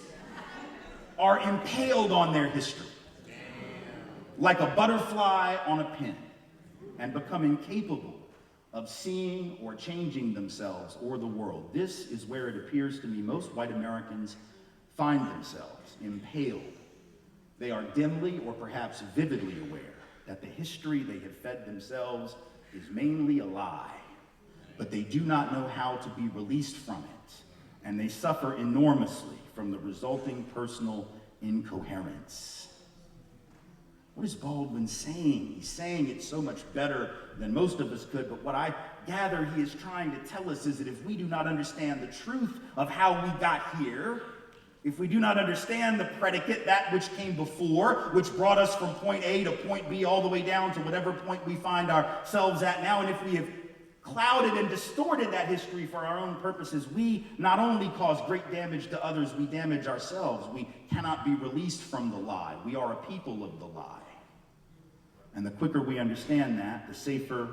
are impaled on their history, like a butterfly on a pin, and become incapable of seeing or changing themselves or the world. This is where it appears to me most white Americans find themselves, impaled. They are dimly or perhaps vividly aware that the history they have fed themselves is mainly a lie, but they do not know how to be released from it, and they suffer enormously from the resulting personal incoherence. What is Baldwin saying? He's saying it so much better than most of us could, but what I gather he is trying to tell us is that if we do not understand the truth of how we got here, if we do not understand the predicate, that which came before, which brought us from point A to point B all the way down to whatever point we find ourselves at now, and if we have clouded and distorted that history for our own purposes, we not only cause great damage to others, we damage ourselves. We cannot be released from the lie. We are a people of the lie. And the quicker we understand that, the safer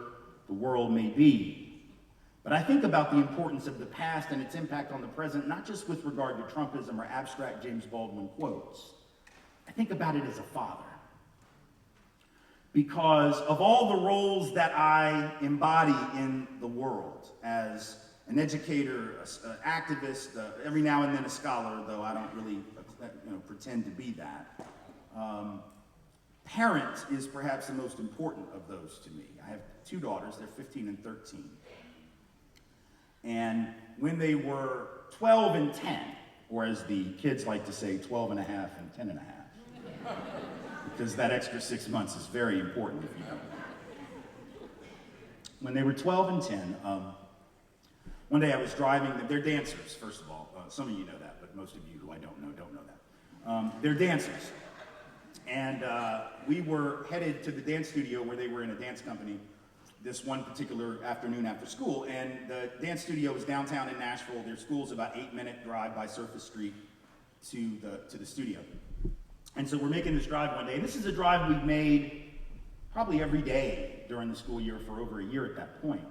the world may be. But I think about the importance of the past and its impact on the present, not just with regard to Trumpism or abstract James Baldwin quotes. I think about it as a father. Because of all the roles that I embody in the world, as an educator, an activist, every now and then a scholar, though I don't really pretend to be that, parent is perhaps the most important of those to me. I have two daughters, they're 15 and 13. And when they were 12 and 10, or as the kids like to say, 12 and a half and 10 and a half, because that extra 6 months is very important if you don't know. When they were 12 and 10, one day I was driving them. They're dancers, first of all. Some of you know that, but most of you who I don't know that. They're dancers. And we were headed to the dance studio where they were in a dance company this one particular afternoon after school. And the dance studio was downtown in Nashville. Their school's about 8-minute drive by Surface Street to the studio. And so we're making this drive one day. And this is a drive we've made probably every day during the school year for over a year at that point.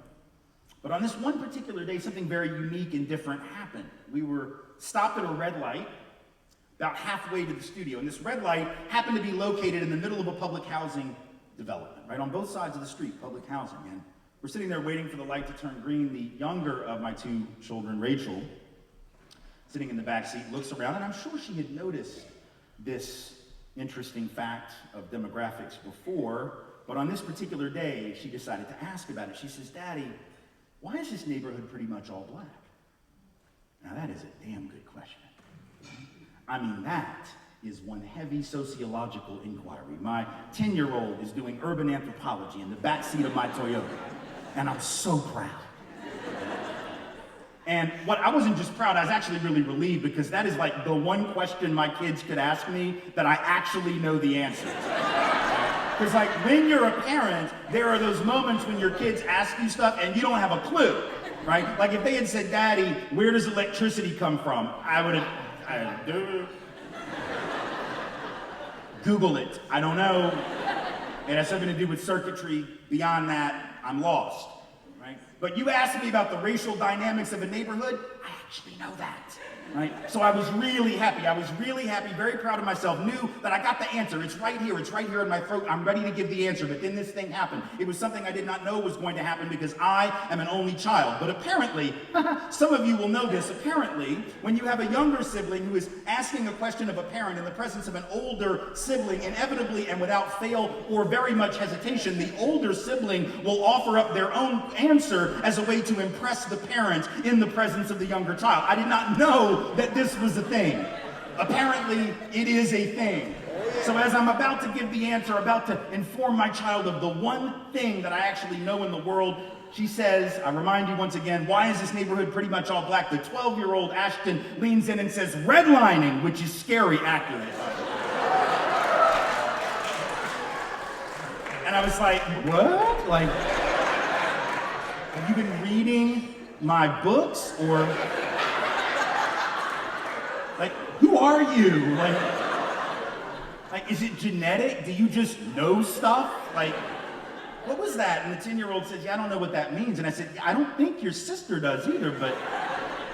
But on this one particular day, something very unique and different happened. We were stopped at a red light about halfway to the studio. And this red light happened to be located in the middle of a public housing development, right on both sides of the street, public housing. And we're sitting there waiting for the light to turn green. The younger of my two children, Rachel, sitting in the back seat, looks around, and I'm sure she had noticed this interesting fact of demographics before, but on this particular day, she decided to ask about it. She says, "Daddy, why is this neighborhood pretty much all black?" Now that is a damn good question. I mean, that is one heavy sociological inquiry. My 10-year-old is doing urban anthropology in the backseat of my Toyota, and I'm so proud. And what I wasn't just proud, I was actually really relieved, because that is like the one question my kids could ask me that I actually know the answer to. Because like when you're a parent, there are those moments when your kids ask you stuff and you don't have a clue, right? Like if they had said, "Daddy, where does electricity come from?" I would have, Google it. I don't know. It has something to do with circuitry. Beyond that, I'm lost, right? But you asked me about the racial dynamics of a neighborhood. I actually know that. Right? So I was really happy, very proud of myself, knew that I got the answer. It's right here in my throat. I'm ready to give the answer, but then this thing happened. It was something I did not know was going to happen because I am an only child. But apparently, some of you will know this, apparently, when you have a younger sibling who is asking a question of a parent in the presence of an older sibling, inevitably and without fail or very much hesitation, the older sibling will offer up their own answer as a way to impress the parent in the presence of the younger child. I did not know that this was a thing. Apparently, it is a thing. So as I'm about to give the answer, about to inform my child of the one thing that I actually know in the world, she says, I remind you once again, why is this neighborhood pretty much all black? The 12-year-old Ashton leans in and says, redlining, which is scary accurate. And I was like, what? Like, have you been reading my books? Or... like, who are you? Like, is it genetic? Do you just know stuff? Like, what was that? And the 10-year-old said, yeah, I don't know what that means. And I said, I don't think your sister does either, but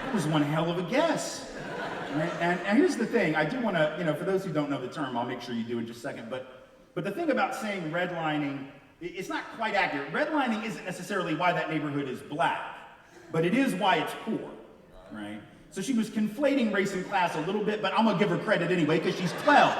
it was one hell of a guess. Right? And here's the thing. I do want to, for those who don't know the term, I'll make sure you do in just a second. But the thing about saying redlining, it's not quite accurate. Redlining isn't necessarily why that neighborhood is black, but it is why it's poor, right? So she was conflating race and class a little bit, but I'm gonna give her credit anyway, because she's 12,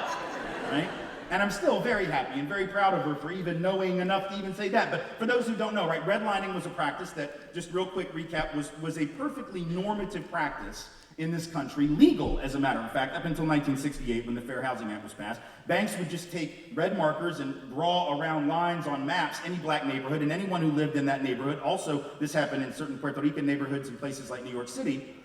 right? And I'm still very happy and very proud of her for even knowing enough to even say that. But for those who don't know, right, redlining was a practice that, just real quick recap, was a perfectly normative practice in this country, legal as a matter of fact, up until 1968 when the Fair Housing Act was passed. Banks would just take red markers and draw around lines on maps any black neighborhood and anyone who lived in that neighborhood. Also, this happened in certain Puerto Rican neighborhoods and places like New York City.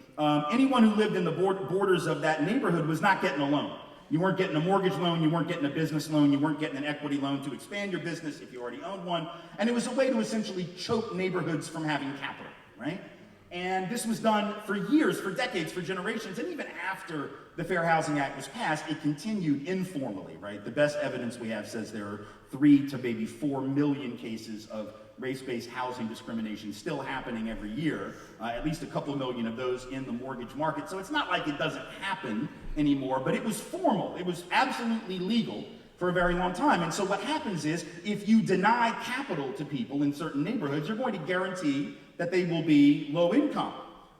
Anyone who lived in the borders of that neighborhood was not getting a loan. You weren't getting a mortgage loan, you weren't getting a business loan, you weren't getting an equity loan to expand your business if you already owned one. And it was a way to essentially choke neighborhoods from having capital, right? And this was done for years, for decades, for generations, and even after the Fair Housing Act was passed, it continued informally, right? The best evidence we have says there are 3 to maybe 4 million cases of race-based housing discrimination still happening every year, at least a couple million of those in the mortgage market. So it's not like it doesn't happen anymore, but it was formal. It was absolutely legal for a very long time. And so what happens is, if you deny capital to people in certain neighborhoods, you're going to guarantee that they will be low income.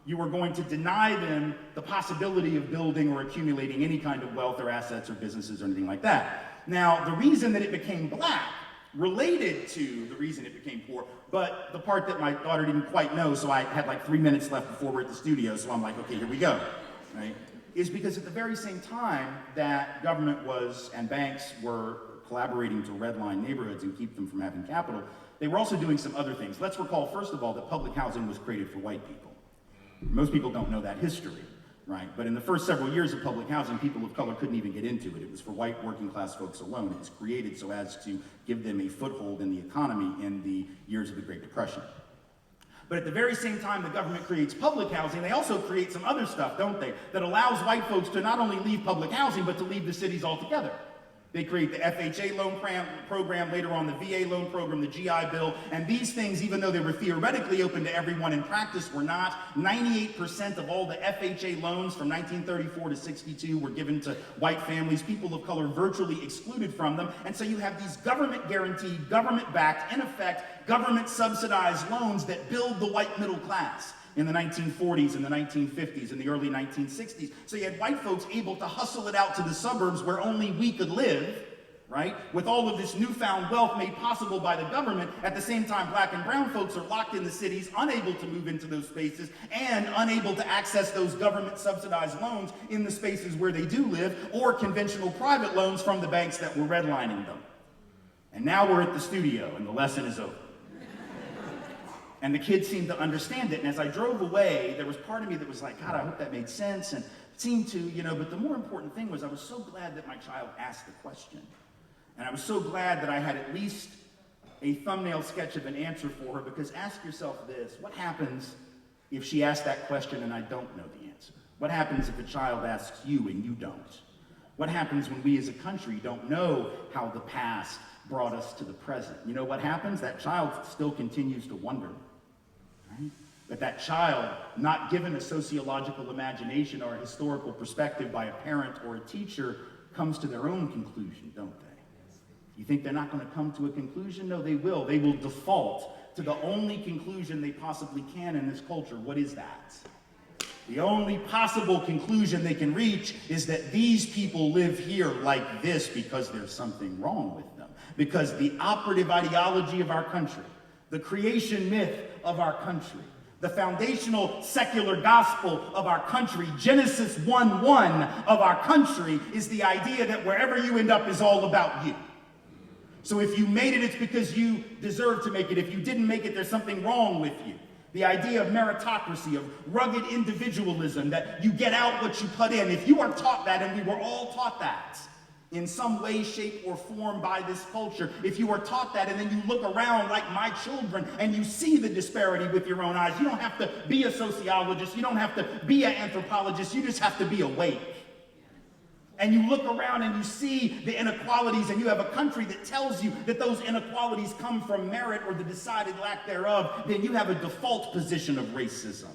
You are going to deny them the possibility of building or accumulating any kind of wealth or assets or businesses or anything like that. Now, the reason that it became black related to the reason it became poor, but the part that my daughter didn't quite know, so I had like 3 minutes left before we're at the studio, so I'm like, okay, here we go, right? Is because at the very same time that government was and banks were collaborating to redline neighborhoods and keep them from having capital, they were also doing some other things. Let's recall, first of all, that public housing was created for white people. Most people don't know that history, right? But in the first several years of public housing, people of color couldn't even get into it. It was for white working class folks alone. It was created so as to give them a foothold in the economy in the years of the Great Depression. But at the very same time the government creates public housing, they also create some other stuff, don't they? That allows white folks to not only leave public housing, but to leave the cities altogether. They create the FHA loan program, later on the VA loan program, the GI Bill, and these things, even though they were theoretically open to everyone, in practice were not. 98% of all the FHA loans from 1934 to 62 were given to white families, people of color virtually excluded from them, and so you have these government-guaranteed, government-backed, in effect, government-subsidized loans that build the white middle class in the 1940s and the 1950s and the early 1960s. So you had white folks able to hustle it out to the suburbs where only we could live, right? With all of this newfound wealth made possible by the government. At the same time, black and brown folks are locked in the cities, unable to move into those spaces and unable to access those government subsidized loans in the spaces where they do live, or conventional private loans from the banks that were redlining them. And now we're at the studio and the lesson is over. And the kids seemed to understand it. And as I drove away, there was part of me that was like, God, I hope that made sense. And it seemed to, but the more important thing was I was so glad that my child asked the question. And I was so glad that I had at least a thumbnail sketch of an answer for her, because ask yourself this: what happens if she asks that question and I don't know the answer? What happens if a child asks you and you don't? What happens when we as a country don't know how the past brought us to the present? You know what happens? That child still continues to wonder, right? But that child, not given a sociological imagination or a historical perspective by a parent or a teacher, comes to their own conclusion, don't they? You think they're not going to come to a conclusion? No, they will. They will default to the only conclusion they possibly can in this culture. What is that? The only possible conclusion they can reach is that these people live here like this because there's something wrong with them. Because the operative ideology of our country, the creation myth of our country, the foundational secular gospel of our country, Genesis 1:1 of our country, is the idea that wherever you end up is all about you. So if you made it, it's because you deserve to make it. If you didn't make it, there's something wrong with you. The idea of meritocracy, of rugged individualism, that you get out what you put in. If you are taught that, and we were all taught that in some way, shape, or form by this culture, if you are taught that and then you look around like my children and you see the disparity with your own eyes, you don't have to be a sociologist, you don't have to be an anthropologist, you just have to be awake. And you look around and you see the inequalities, and you have a country that tells you that those inequalities come from merit or the decided lack thereof, then you have a default position of racism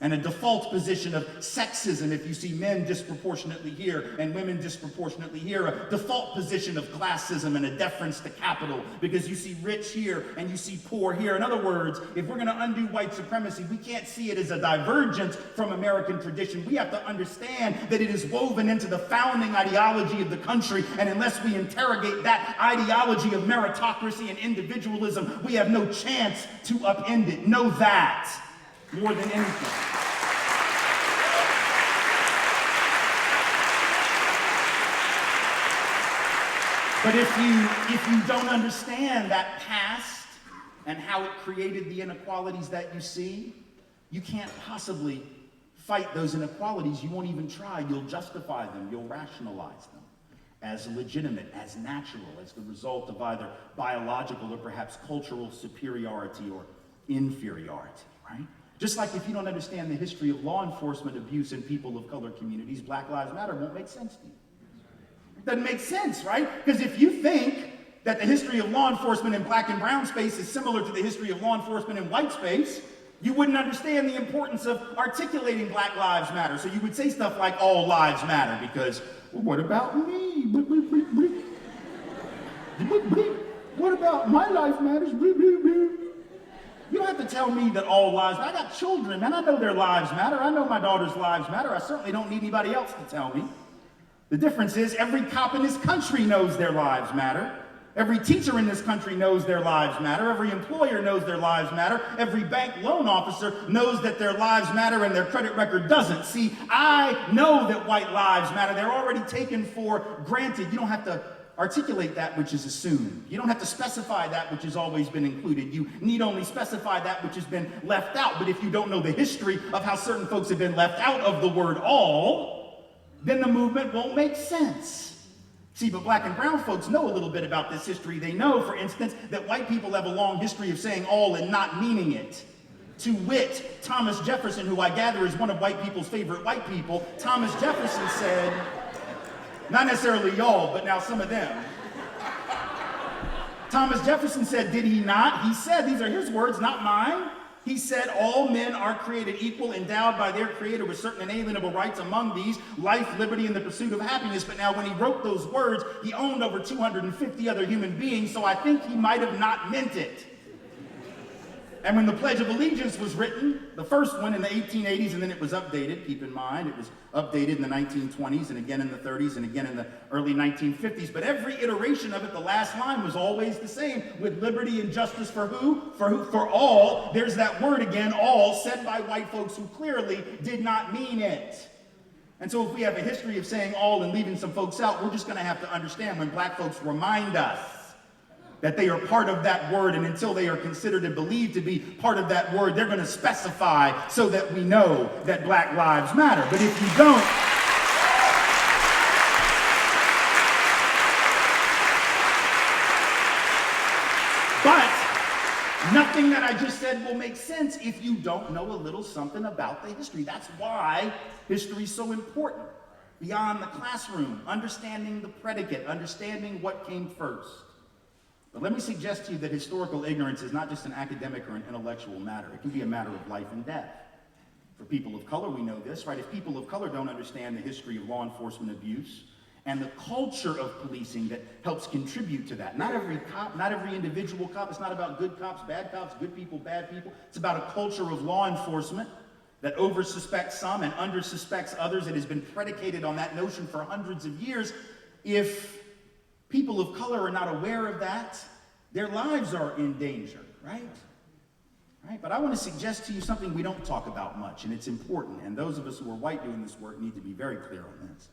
and a default position of sexism if you see men disproportionately here and women disproportionately here, a default position of classism and a deference to capital because you see rich here and you see poor here. In other words, if we're going to undo white supremacy, we can't see it as a divergence from American tradition. We have to understand that it is woven into the founding ideology of the country, and unless we interrogate that ideology of meritocracy and individualism, we have no chance to upend it. Know that more than anything. But if you don't understand that past and how it created the inequalities that you see, you can't possibly fight those inequalities. You won't even try. You'll justify them. You'll rationalize them as legitimate, as natural, as the result of either biological or perhaps cultural superiority or inferiority, right? Just like if you don't understand the history of law enforcement abuse in people of color communities, Black Lives Matter won't make sense to you. It doesn't make sense, right? Because if you think that the history of law enforcement in black and brown space is similar to the history of law enforcement in white space, you wouldn't understand the importance of articulating Black Lives Matter. So you would say stuff like all lives matter because, well, what about me? What about my life matters? You don't have to tell me that all lives matter. I got children, man. I know their lives matter. I know my daughter's lives matter. I certainly don't need anybody else to tell me. The difference is every cop in this country knows their lives matter. Every teacher in this country knows their lives matter. Every employer knows their lives matter. Every bank loan officer knows that their lives matter and their credit record doesn't. See, I know that white lives matter. They're already taken for granted. You don't have to articulate that which is assumed. You don't have to specify that which has always been included. You need only specify that which has been left out. But if you don't know the history of how certain folks have been left out of the word all, then the movement won't make sense. See, but black and brown folks know a little bit about this history. They know, for instance, that white people have a long history of saying all and not meaning it. To wit, Thomas Jefferson, who I gather is one of white people's favorite white people, Thomas Jefferson said, not necessarily y'all, but now some of them. Thomas Jefferson said, did he not? He said, these are his words, not mine. He said, all men are created equal, endowed by their creator with certain inalienable rights, among these, life, liberty, and the pursuit of happiness. But now when he wrote those words, he owned over 250 other human beings, so I think he might have not meant it. And when the Pledge of Allegiance was written, the first one in the 1880s, and then it was updated, keep in mind, it was updated in the 1920s, and again in the 30s, and again in the early 1950s. But every iteration of it, the last line was always the same, with liberty and justice for who? For who? For all. There's that word again, all, said by white folks who clearly did not mean it. And so if we have a history of saying all and leaving some folks out, we're just going to have to understand when black folks remind us that they are part of that word, and until they are considered and believed to be part of that word, they're going to specify so that we know that Black Lives Matter. But if you don't, but nothing that I just said will make sense if you don't know a little something about the history. That's why history is so important. beyond the classroom, understanding the predicate, understanding what came first. But let me suggest to you that historical ignorance is not just an academic or an intellectual matter. It can be a matter of life and death. For people of color, we know this, right? If people of color don't understand the history of law enforcement abuse and the culture of policing that helps contribute to that. Not every cop, not every individual cop. It's not about good cops, good people, bad people. It's about a culture of law enforcement that over-suspects some and under-suspects others. It has been predicated on that notion for hundreds of years. If people of color are not aware of that, their lives are in danger, right? Right? But I want to suggest to you something we don't talk about much, and it's important. And those of us who are white doing this work need to be very clear on this.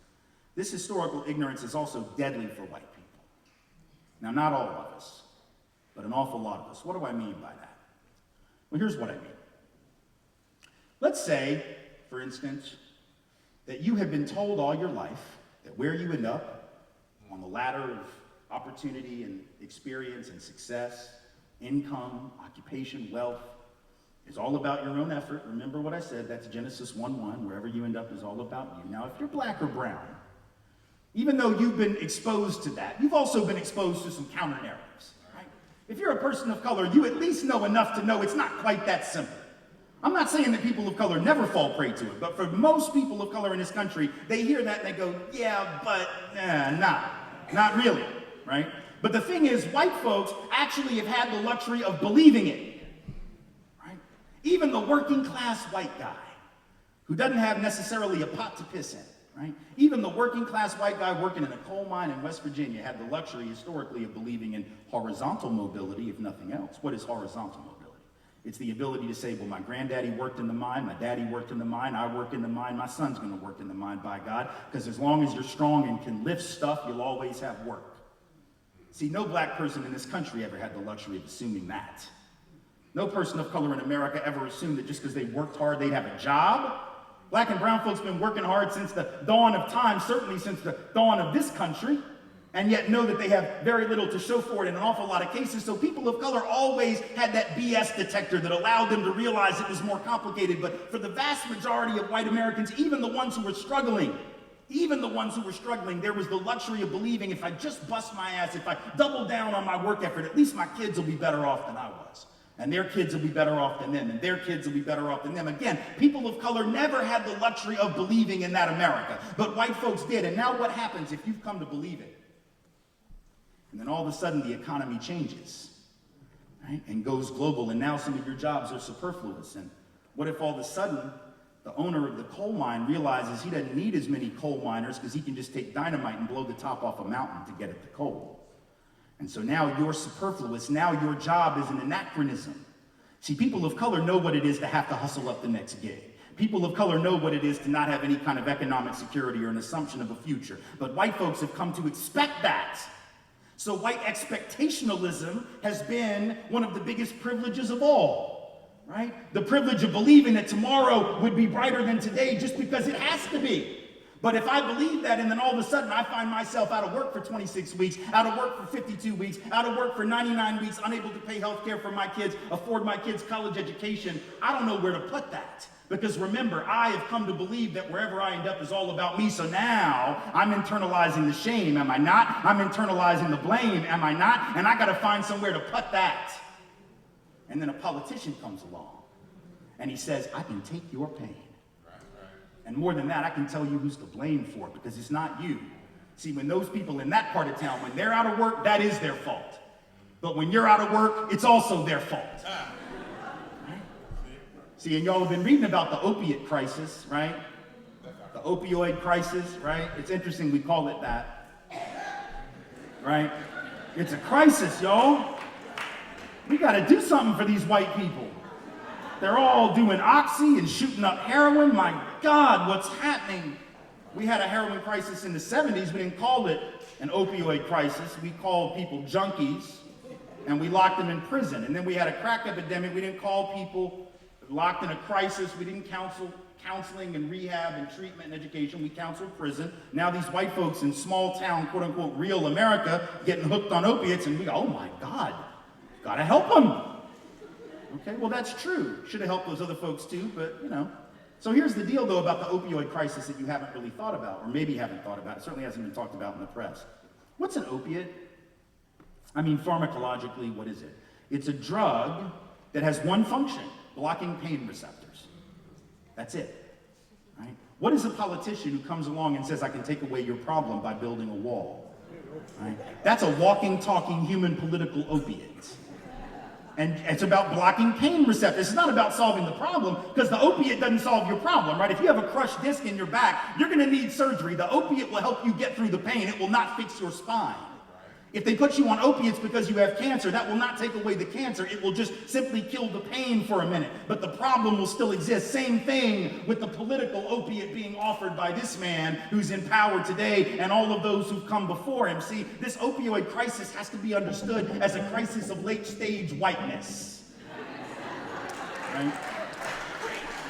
This historical ignorance is also deadly for white people. Now, not all of us, but an awful lot of us. What do I mean by that? Well, here's what I mean. Let's say, for instance, that you have been told all your life that where you end up on the ladder of opportunity and experience and success, income, occupation, wealth, is all about your own effort. Remember what I said, that's Genesis 1:1, wherever you end up is all about you. Now, if you're black or brown, even though you've been exposed to that, you've also been exposed to some counter narratives, right? If you're a person of color, you at least know enough to know it's not quite that simple. I'm not saying that people of color never fall prey to it, but for most people of color in this country, they hear that and they go, yeah, but not really, right? But the thing is, white folks actually have had the luxury of believing it, right? Even the working class white guy who doesn't have necessarily a pot to piss in, right? Even the working class white guy working in a coal mine in West Virginia had the luxury historically of believing in horizontal mobility, if nothing else. What is horizontal mobility? It's the ability to say, well, my granddaddy worked in the mine, my daddy worked in the mine, I work in the mine, my son's gonna work in the mine, by God, because as long as you're strong and can lift stuff, you'll always have work. See, no black person in this country ever had the luxury of assuming that. No person of color in America ever assumed that just because they worked hard, they'd have a job. Black and brown folks have been working hard since the dawn of time, certainly since the dawn of this country, and yet know that they have very little to show for it in an awful lot of cases. So people of color always had that BS detector that allowed them to realize it was more complicated. But for the vast majority of white Americans, even the ones who were struggling, there was the luxury of believing if I just bust my ass, if I double down on my work effort, at least my kids will be better off than I was. And their kids will be better off than them, and their kids will be better off than them. Again, people of color never had the luxury of believing in that America, but white folks did. And now what happens if you've come to believe it? And then all of a sudden the economy changes, right? And goes global, and now some of your jobs are superfluous. And what if all of a sudden the owner of the coal mine realizes he doesn't need as many coal miners because he can just take dynamite and blow the top off a mountain to get at the coal? And so now you're superfluous. Now your job is an anachronism. See, people of color know what it is to have to hustle up the next gig. People of color know what it is to not have any kind of economic security or an assumption of a future. But white folks have come to expect that. So white expectationalism has been one of the biggest privileges of all, right? The privilege of believing that tomorrow would be brighter than today just because it has to be. But if I believe that and then all of a sudden I find myself out of work for 26 weeks, out of work for 52 weeks, out of work for 99 weeks, unable to pay health care for my kids, afford my kids' college education, I don't know where to put that. Because remember, I have come to believe that wherever I end up is all about me. So now I'm internalizing the shame, am I not? I'm internalizing the blame, am I not? And I got to find somewhere to put that. And then a politician comes along and he says, I can take your pain. And more than that, I can tell you who's to blame for it, because it's not you. See, when those people in that part of town, when they're out of work, that is their fault. But when you're out of work, it's also their fault. Right? See, and y'all have been reading about the opiate crisis, right? The opioid crisis, right? It's interesting we call it that, right? It's a crisis, y'all. We got to do something for these white people. They're all doing oxy and shooting up heroin. My God, what's happening? We had a heroin crisis in the 70s. We didn't call it an opioid crisis. We called people junkies, and we locked them in prison. And then we had a crack epidemic. We didn't call people locked in a crisis. We didn't counseling and rehab and treatment and education. We counseled prison. Now these white folks in small town, quote unquote, real America, getting hooked on opiates, and we go, oh my God, gotta help them. Okay, well, that's true. Should have helped those other folks too, but, you know, So here's the deal, though, about the opioid crisis that you haven't really thought about, or maybe haven't thought about. It certainly hasn't been talked about in the press. What's an opiate? I mean, pharmacologically, what is it? It's a drug that has one function, blocking pain receptors. That's it, right? What is a politician who comes along and says, I can take away your problem by building a wall? Right? That's a walking, talking human political opiate. And it's about blocking pain receptors. It's not about solving the problem, because the opiate doesn't solve your problem, right? If you have a crushed disc in your back, you're gonna need surgery. The opiate will help you get through the pain. It will not fix your spine. If they put you on opiates because you have cancer, that will not take away the cancer. It will just simply kill the pain for a minute. But the problem will still exist. Same thing with the political opiate being offered by this man who's in power today and all of those who've come before him. See, this opioid crisis has to be understood as a crisis of late-stage whiteness. Right?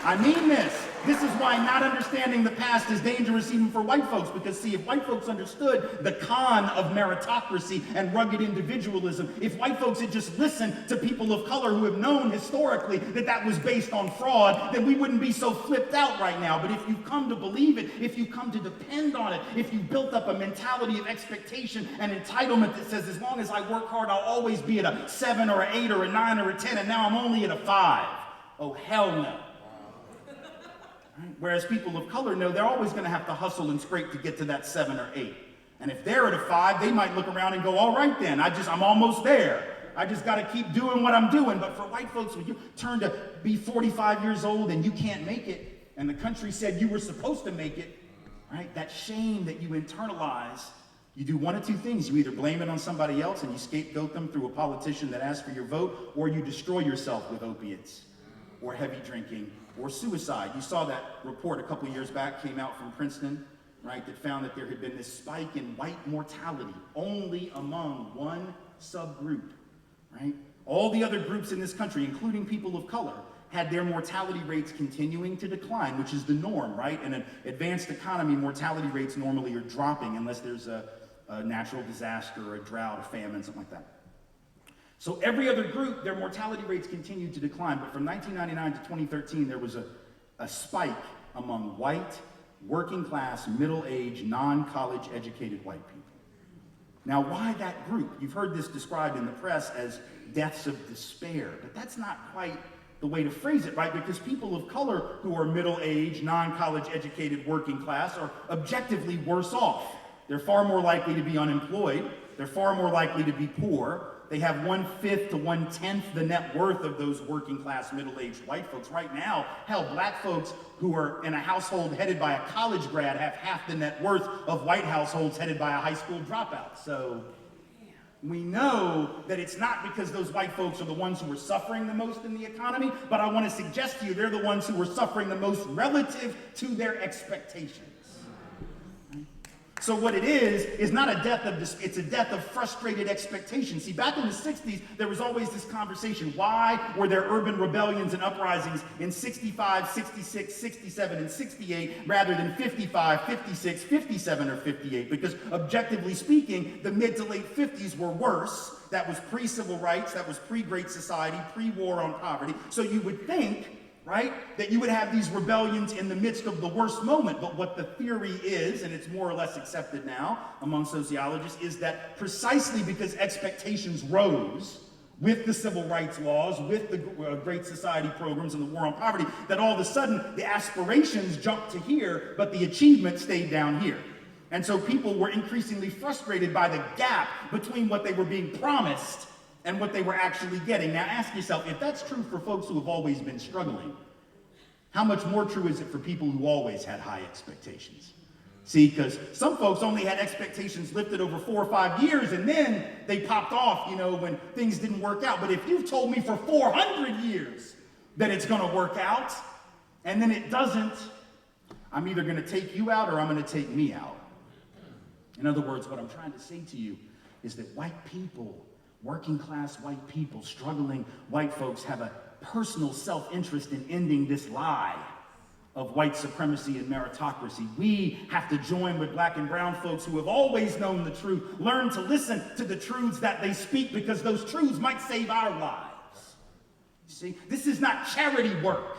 I mean this. This is why not understanding the past is dangerous even for white folks, because see, if white folks understood the con of meritocracy and rugged individualism, if white folks had just listened to people of color who have known historically that that was based on fraud, then we wouldn't be so flipped out right now. But if you've come to believe it, if you come to depend on it, if you've built up a mentality of expectation and entitlement that says, as long as I work hard, I'll always be at a 7 or an 8 or a 9 or a 10, and now I'm only at a 5. Oh, hell no. Whereas people of color know they're always going to have to hustle and scrape to get to that 7 or 8. And if they're at a 5, they might look around and go, all right then, I'm almost there. I just got to keep doing what I'm doing. But for white folks, when you turn to be 45 years old and you can't make it, and the country said you were supposed to make it, right? That shame that you internalize, you do one of two things. You either blame it on somebody else and you scapegoat them through a politician that asked for your vote, or you destroy yourself with opiates or heavy drinking or suicide. You saw that report a couple years back, came out from Princeton, right, that found that there had been this spike in white mortality only among one subgroup, right? All the other groups in this country, including people of color, had their mortality rates continuing to decline, which is the norm, right? In an advanced economy, mortality rates normally are dropping unless there's a natural disaster or a drought, a famine, something like that. So every other group, their mortality rates continued to decline, but from 1999 to 2013, there was a spike among white, working class, middle-aged, non-college educated white people. Now, why that group? You've heard this described in the press as deaths of despair, but that's not quite the way to phrase it, right? Because people of color who are middle-aged, non-college educated, working class are objectively worse off. They're far more likely to be unemployed. They're far more likely to be poor. They have 1/5 to 1/10 the net worth of those working class middle-aged white folks. Right now, hell, black folks who are in a household headed by a college grad have half the net worth of white households headed by a high school dropout. So we know that it's not because those white folks are the ones who are suffering the most in the economy, but I want to suggest to you they're the ones who are suffering the most relative to their expectations. So what it is not a death of it's a death of frustrated expectation. See, back in the 60s, there was always this conversation. Why were there urban rebellions and uprisings in 65, 66, 67, and 68 rather than 55, 56, 57, or 58? Because objectively speaking, the mid to late 50s were worse. That was pre-civil rights, that was pre-Great Society, pre-war on poverty. So you would think, right, that you would have these rebellions in the midst of the worst moment. But what the theory is, and it's more or less accepted now among sociologists, is that precisely because expectations rose with the civil rights laws, with the Great Society programs and the war on poverty, that all of a sudden the aspirations jumped to here, but the achievement stayed down here. And so people were increasingly frustrated by the gap between what they were being promised and what they were actually getting. Now ask yourself, if that's true for folks who have always been struggling, how much more true is it for people who always had high expectations? See, because some folks only had expectations lifted over 4 or 5 years, and then they popped off, when things didn't work out. But if you've told me for 400 years that it's gonna work out, and then it doesn't, I'm either gonna take you out or I'm gonna take me out. In other words, what I'm trying to say to you is that white people, working class white people, struggling white folks have a personal self-interest in ending this lie of white supremacy and meritocracy. We have to join with black and brown folks who have always known the truth, learn to listen to the truths that they speak, because those truths might save our lives. You see, this is not charity work.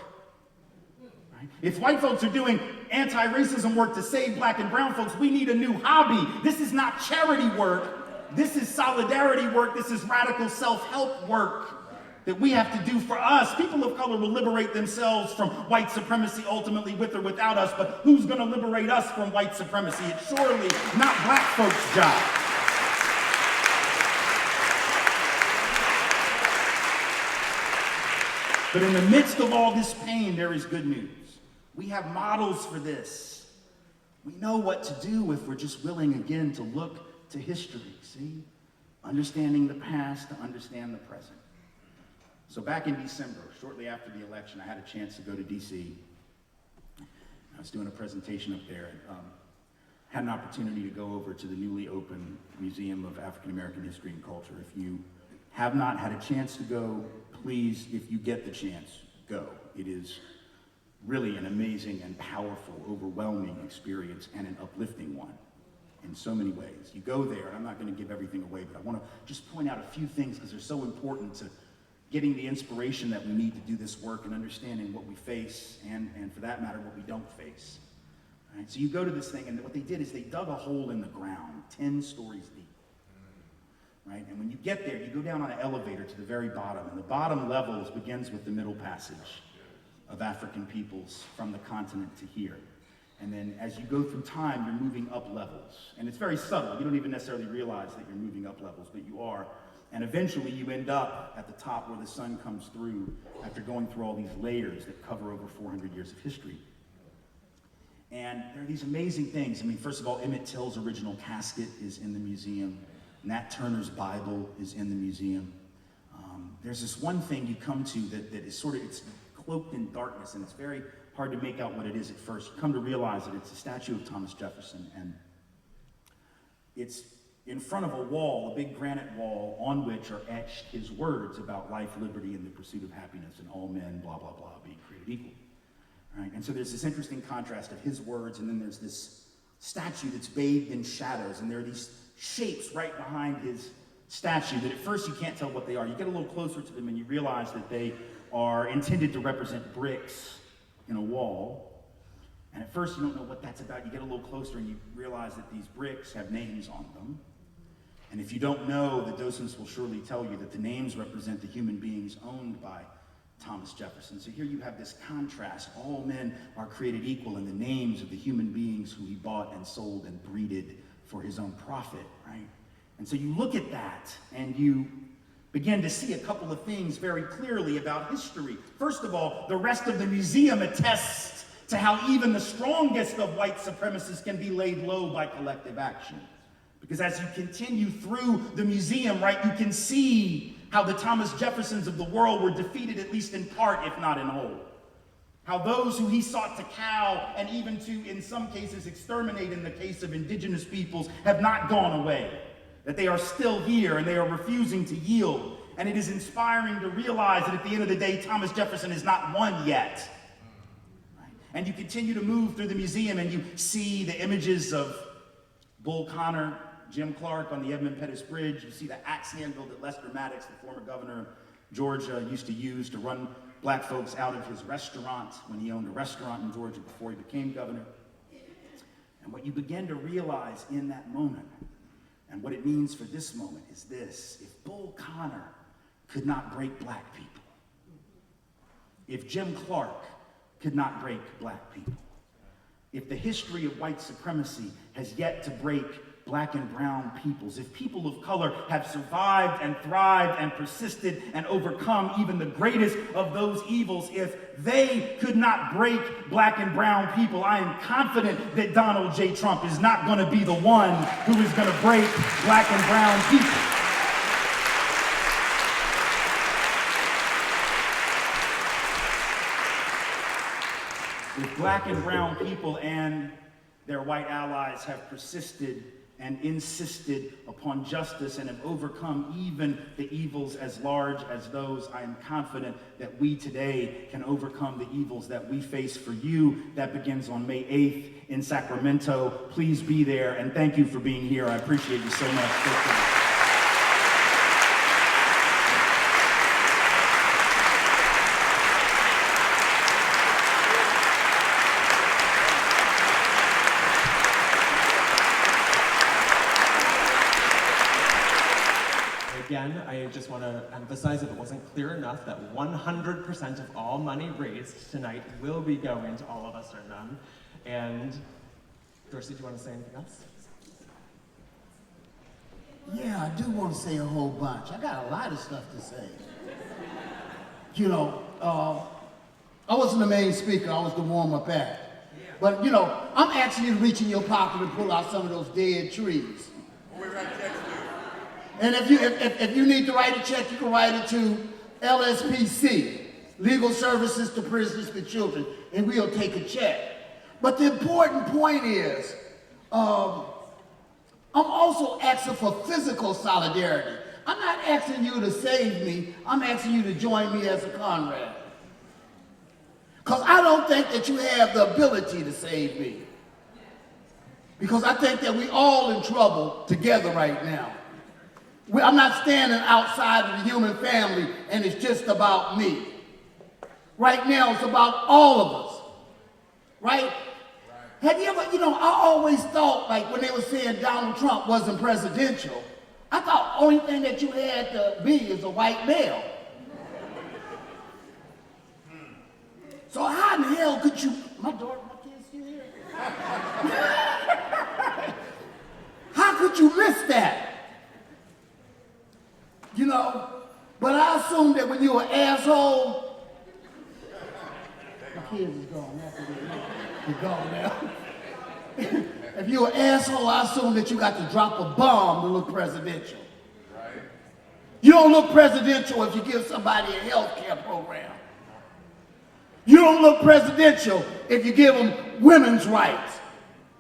If white folks are doing anti-racism work to save black and brown folks, we need a new hobby. This is not charity work. This is solidarity work. This is radical self-help work that we have to do for us. People of color will liberate themselves from white supremacy, ultimately with or without us, but who's going to liberate us from white supremacy? It's surely not black folks' job. But in the midst of all this pain, there is good news. We have models for this. We know what to do if we're just willing again to look to history, see? Understanding the past to understand the present. So back in December, shortly after the election, I had a chance to go to DC. I was doing a presentation up there and had an opportunity to go over to the newly opened Museum of African American History and Culture. If you have not had a chance to go, please, if you get the chance, go. It is really an amazing and powerful, overwhelming experience and an uplifting one in so many ways. You go there, and I'm not going to give everything away, but I want to just point out a few things because they're so important to getting the inspiration that we need to do this work and understanding what we face and for that matter, what we don't face. All right, so you go to this thing, and what they did is they dug a hole in the ground 10 stories deep. Right? And when you get there, you go down on an elevator to the very bottom, and the bottom levels begins with the Middle Passage of African peoples from the continent to here. And then as you go through time, you're moving up levels. And it's very subtle. You don't even necessarily realize that you're moving up levels, but you are. And eventually you end up at the top where the sun comes through after going through all these layers that cover over 400 years of history. And there are these amazing things. I mean, first of all, Emmett Till's original casket is in the museum. Nat Turner's Bible is in the museum. There's this one thing you come to that is sort of, it's cloaked in darkness, and it's very hard to make out what it is at first. You come to realize that it's a statue of Thomas Jefferson, and it's in front of a wall, a big granite wall, on which are etched his words about life, liberty, and the pursuit of happiness, and all men, blah, blah, blah, being created equal. Right? And so there's this interesting contrast of his words, and then there's this statue that's bathed in shadows, and there are these shapes right behind his statue that at first you can't tell what they are. You get a little closer to them and you realize that they are intended to represent bricks in a wall. And at first you don't know what that's about. You get a little closer and you realize that these bricks have names on them. And if you don't know, the docents will surely tell you that the names represent the human beings owned by Thomas Jefferson. So here you have this contrast. All men are created equal in the names of the human beings who he bought and sold and breeded for his own profit, right? And so you look at that and you begin to see a couple of things very clearly about history. First of all, the rest of the museum attests to how even the strongest of white supremacists can be laid low by collective action. Because as you continue through the museum, right, you can see how the Thomas Jeffersons of the world were defeated, at least in part, if not in whole. How those who he sought to cow and even to, in some cases, exterminate in the case of indigenous peoples have not gone away. That they are still here and they are refusing to yield. And it is inspiring to realize that at the end of the day, Thomas Jefferson is not won yet. Right? And you continue to move through the museum and you see the images of Bull Connor, Jim Clark on the Edmund Pettus Bridge. You see the axe handle that Lester Maddox, the former governor of Georgia, used to use to run black folks out of his restaurant when he owned a restaurant in Georgia before he became governor. And what you begin to realize in that moment, and what it means for this moment, is this: if Bull Connor could not break black people, if Jim Clark could not break black people, if the history of white supremacy has yet to break black and brown peoples, if people of color have survived and thrived and persisted and overcome even the greatest of those evils, if they could not break black and brown people, I am confident that Donald J. Trump is not going to be the one who is going to break black and brown people. If black and brown people and their white allies have persisted and insisted upon justice and have overcome even the evils as large as those, I am confident that we today can overcome the evils that we face. For you, that begins on May 8th in Sacramento. Please be there, and thank you for being here. I appreciate you so much. again, I just want to emphasize, if it wasn't clear enough, that 100% of all money raised tonight will be going to All of Us or None. And Dorsey, do you want to say anything else? Yeah, I do want to say a whole bunch. I got a lot of stuff to say. You know, I wasn't the main speaker, I was the warm-up act. But, you know, I'm asking you to reach in your pocket and pull out some of those dead trees. And if you need to write a check, you can write it to LSPC, Legal Services to Prisoners with Children, and we'll take a check. But the important point is, I'm also asking for physical solidarity. I'm not asking you to save me, I'm asking you to join me as a comrade. Because I don't think that you have the ability to save me. Because I think that we all in trouble together right now. I'm not standing outside of the human family and it's just about me. Right now it's about all of us. Right? Have you ever, you know, I always thought, like when they were saying Donald Trump wasn't presidential, I thought the only thing that you had to be is a white male. So how in the hell could you, my kids still here? How could you miss that? You know, but I assume that when you're an asshole, my kids is gone, they're gone now. If you're an asshole, I assume that you got to drop a bomb to look presidential. Right. You don't look presidential if you give somebody a health care program. You don't look presidential if you give them women's rights.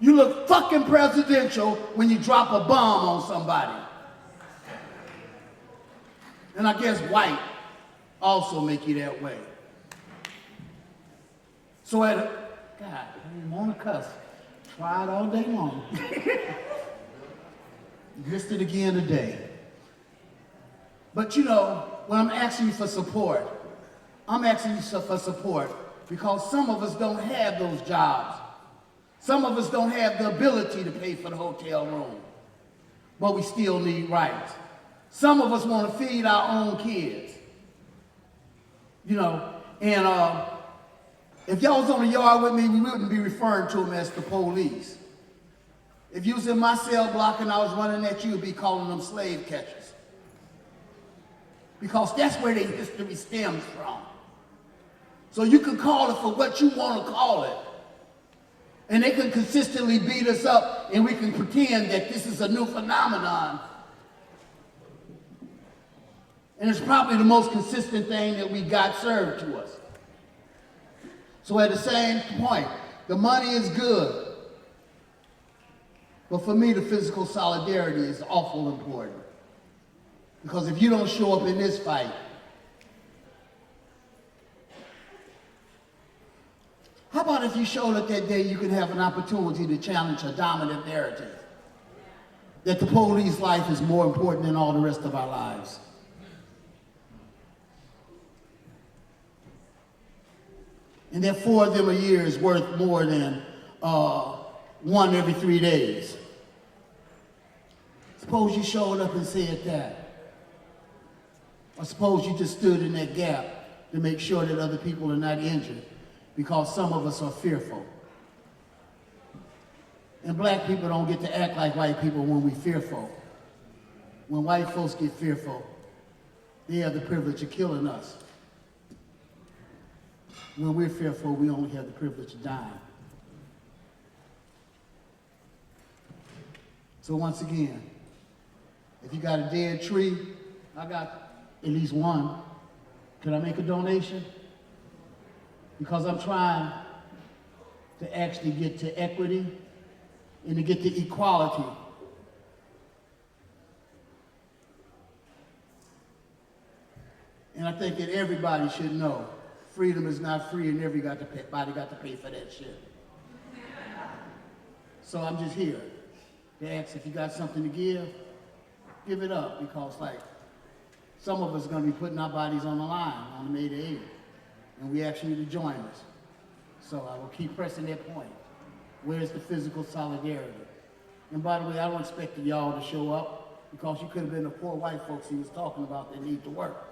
You look fucking presidential when you drop a bomb on somebody. And I guess white also make you that way. So God, I didn't want to cuss. Tried all day long. Missed it again today. But you know, when I'm asking you for support, I'm asking you for support because some of us don't have those jobs. Some of us don't have the ability to pay for the hotel room, but we still need rights. Some of us want to feed our own kids, you know, and if y'all was on the yard with me, we wouldn't be referring to them as the police. If you was in my cell block and I was running at you, you'd be calling them slave catchers. Because that's where their history stems from. So you can call it for what you want to call it. And they can consistently beat us up and we can pretend that this is a new phenomenon. And it's probably the most consistent thing that we got served to us. So at the same point, the money is good. But for me, the physical solidarity is awful important. Because if you don't show up in this fight, how about if you showed up that day, you could have an opportunity to challenge a dominant narrative that the police life is more important than all the rest of our lives. And that 4 of them a year is worth more than 1 every 3 days. Suppose you showed up and said that. Or suppose you just stood in that gap to make sure that other people are not injured, because some of us are fearful. And black people don't get to act like white people when we're fearful. When white folks get fearful, they have the privilege of killing us. When we're fearful, we only have the privilege of dying. So once again, if you got a dead tree, I got at least one. Can I make a donation? Because I'm trying to actually get to equity and to get to equality. And I think that everybody should know freedom is not free and everybody got to pay for that shit. So I'm just here to ask if you got something to give it up, because like some of us are going to be putting our bodies on the line on May the 8th, and we ask you to join us. So I will keep pressing that point. Where's the physical solidarity? And by the way, I don't expect y'all to show up. because you could have been the poor white folks he was talking about that need to work.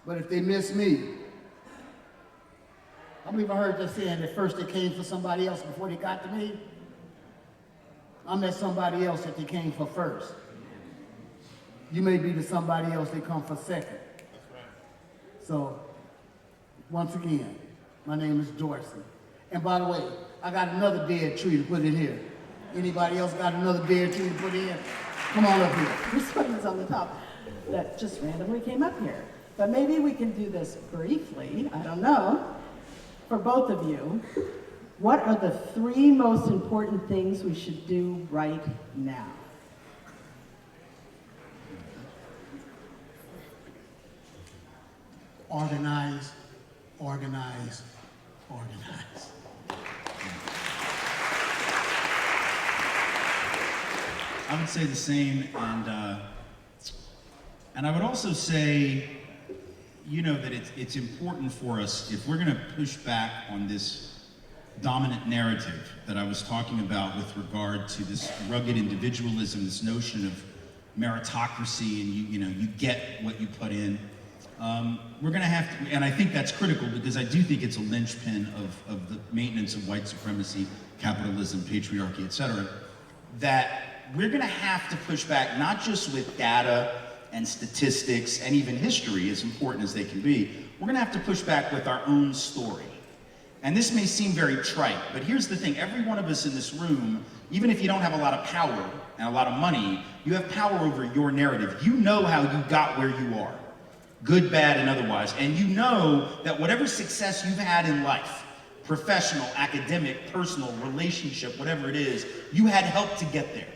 But if they miss me, I believe I heard that saying that first they came for somebody else before they got to me. I'm that somebody else that they came for first. You may be the somebody else they come for second. So, once again, my name is Dorsey. And by the way, I got another dead tree to put in here. Anybody else got another dead tree to put in? Come on up here. This one is on the top that just randomly came up here. But maybe we can do this briefly, I don't know. For both of you, what are the 3 most important things we should do right now? Organize, organize, organize. I would say the same, and I would also say, you know, that it's important for us, if we're going to push back on this dominant narrative that I was talking about with regard to this rugged individualism, this notion of meritocracy, and you get what you put in. We're going to have to, and I think that's critical because I do think it's a linchpin of the maintenance of white supremacy, capitalism, patriarchy, etc. That we're going to have to push back not just with data and statistics and even history, as important as they can be. We're going to have to push back with our own story. And this may seem very trite, but here's the thing. Every one of us in this room, even if you don't have a lot of power and a lot of money, you have power over your narrative. You know how you got where you are, good, bad, and otherwise. And you know that whatever success you've had in life, professional, academic, personal, relationship, whatever it is, you had help to get there.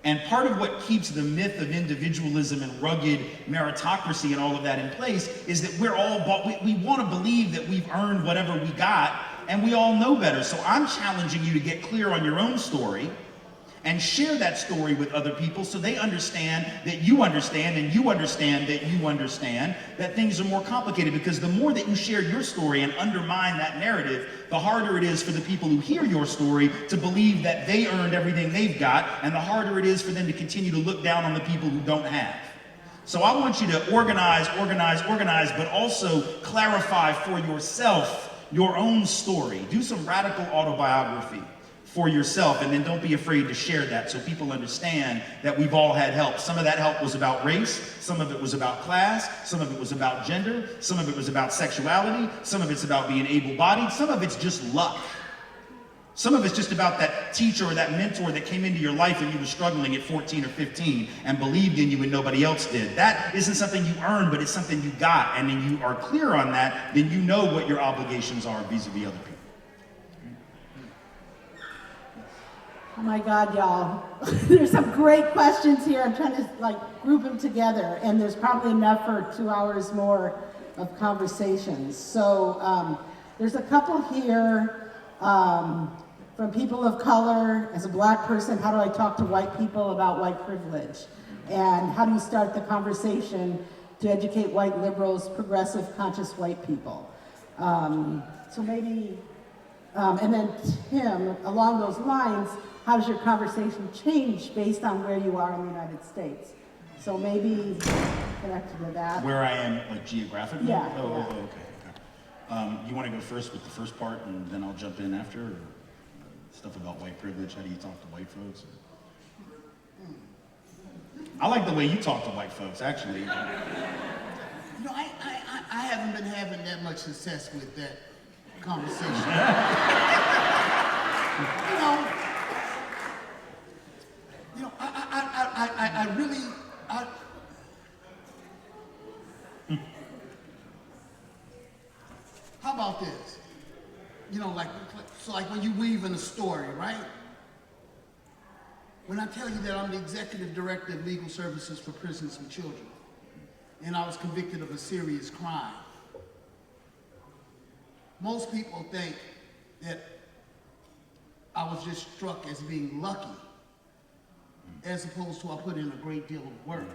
And part of what keeps the myth of individualism and rugged meritocracy and all of that in place is that we're all, we want to believe that we've earned whatever we got, and we all know better. So I'm challenging you to get clear on your own story and share that story with other people so they understand that you understand and you understand that you understand that things are more complicated, because the more that you share your story and undermine that narrative, the harder it is for the people who hear your story to believe that they earned everything they've got, and the harder it is for them to continue to look down on the people who don't have. So I want you to organize, but also clarify for yourself your own story. Do some radical autobiography for yourself, and then don't be afraid to share that so people understand that we've all had help. Some of that help was about race, some of it was about class, some of it was about gender, some of it was about sexuality, some of it's about being able-bodied, some of it's just luck. Some of it's just about that teacher or that mentor that came into your life when you were struggling at 14 or 15 and believed in you and nobody else did. That isn't something you earned, but it's something you got, and when you are clear on that, then you know what your obligations are vis-a-vis other people. Oh my God, y'all. There's some great questions here. I'm trying to group them together, and there's probably enough for 2 hours more of conversations. So there's a couple here from people of color. As a black person, how do I talk to white people about white privilege? And how do you start the conversation to educate white liberals, progressive, conscious white people? So maybe, and then Tim, along those lines, how does your conversation change based on where you are in the United States? So maybe connected to that. Where I am, like geographically? Yeah. Okay. You want to go first with the first part, and then I'll jump in after? Or stuff about white privilege, how do you talk to white folks? I like the way you talk to white folks, actually. You know, I haven't been having that much success with that conversation. I really, how about this? So when you weave in a story, right? When I tell you that I'm the executive director of legal services for prisoners and children, and I was convicted of a serious crime, most people think that I was just struck as being lucky, as opposed to I put in a great deal of work.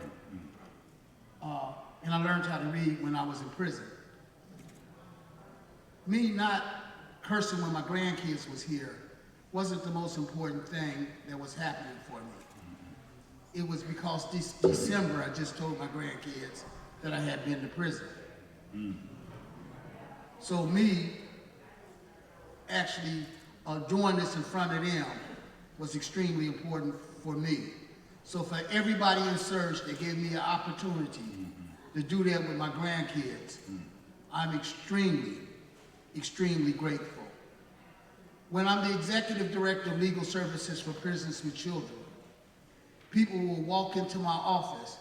And I learned how to read when I was in prison. Me not cursing when my grandkids was here wasn't the most important thing that was happening for me. It was because this December I just told my grandkids that I had been to prison. So me actually doing this in front of them was extremely important for me. So for everybody in SURJ that gave me an opportunity to do that with my grandkids, I'm extremely, extremely grateful. When I'm the Executive Director of Legal Services for Prisons with Children, people will walk into my office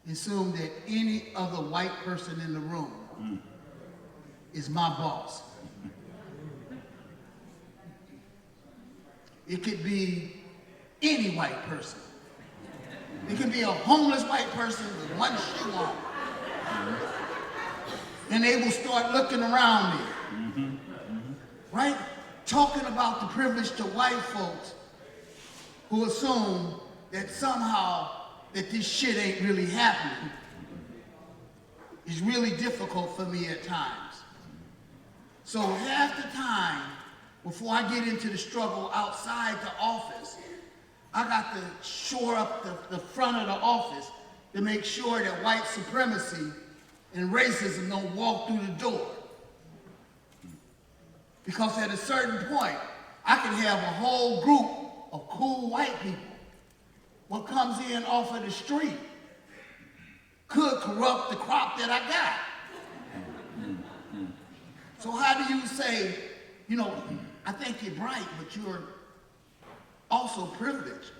and assume that any other white person in the room is my boss. It could be any white person. It could be a homeless white person with one shoe on. And they will start looking around me. Right? Talking about the privilege to white folks who assume that somehow that this shit ain't really happening is really difficult for me at times. So half the time, before I get into the struggle outside the office, I got to shore up the front of the office to make sure that white supremacy and racism don't walk through the door. Because at a certain point, I can have a whole group of cool white people. What comes in off of the street could corrupt the crop that I got. So how do you say, you know, I think you're bright, but you're also privileged.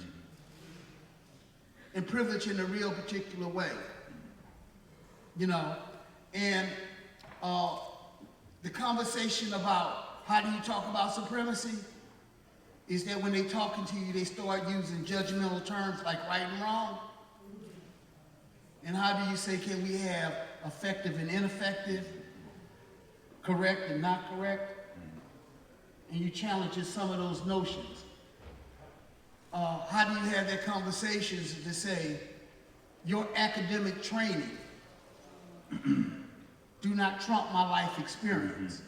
And privileged in a real particular way. You know, and the conversation about how do you talk about supremacy is that when they're talking to you, they start using judgmental terms like right and wrong. And how do you say, can we have effective and ineffective, correct and not correct? And you challenge some of those notions. How do you have that conversation to say, your academic training do not trump my life experience?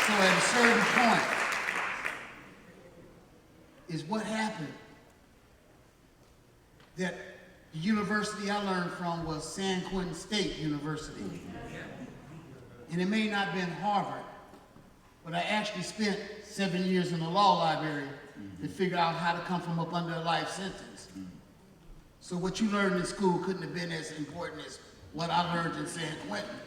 So at a certain point, is what happened that the university I learned from was San Quentin State University. And it may not have been Harvard, but I actually spent 7 years in the law library to figure out how to come from up under a life sentence. So what you learned in school couldn't have been as important as what I learned in San Quentin.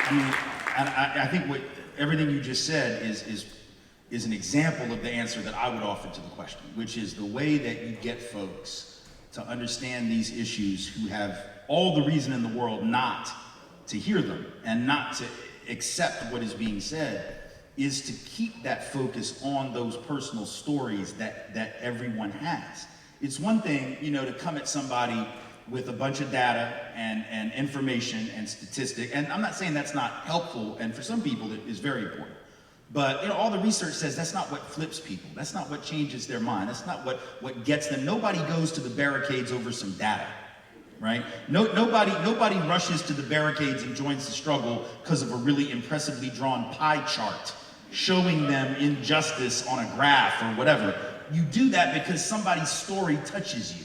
I mean, I think what everything you just said is an example of the answer that I would offer to the question, which is the way that you get folks to understand these issues who have all the reason in the world not to hear them and not to accept what is being said is to keep that focus on those personal stories that everyone has. It's one thing, you know, to come at somebody with a bunch of data and information and statistic, and I'm not saying that's not helpful, and for some people it is very important. But you know, all the research says that's not what flips people. That's not what changes their mind. That's not what gets them. Nobody goes to the barricades over some data, right? Nobody rushes to the barricades and joins the struggle because of a really impressively drawn pie chart showing them injustice on a graph or whatever. You do that because somebody's story touches you.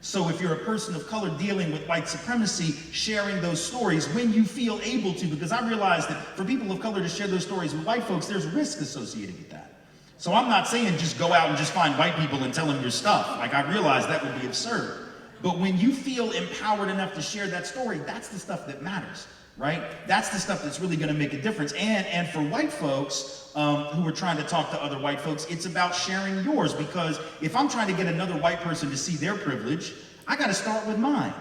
So if you're a person of color dealing with white supremacy, sharing those stories when you feel able to, because I realize that for people of color to share those stories with white folks, there's risk associated with that. So I'm not saying just go out and just find white people and tell them your stuff. Like, I realize that would be absurd. But when you feel empowered enough to share that story, that's the stuff that matters, right? That's the stuff that's really gonna make a difference. And for white folks who are trying to talk to other white folks, it's about sharing yours, because if I'm trying to get another white person to see their privilege, I gotta start with mine,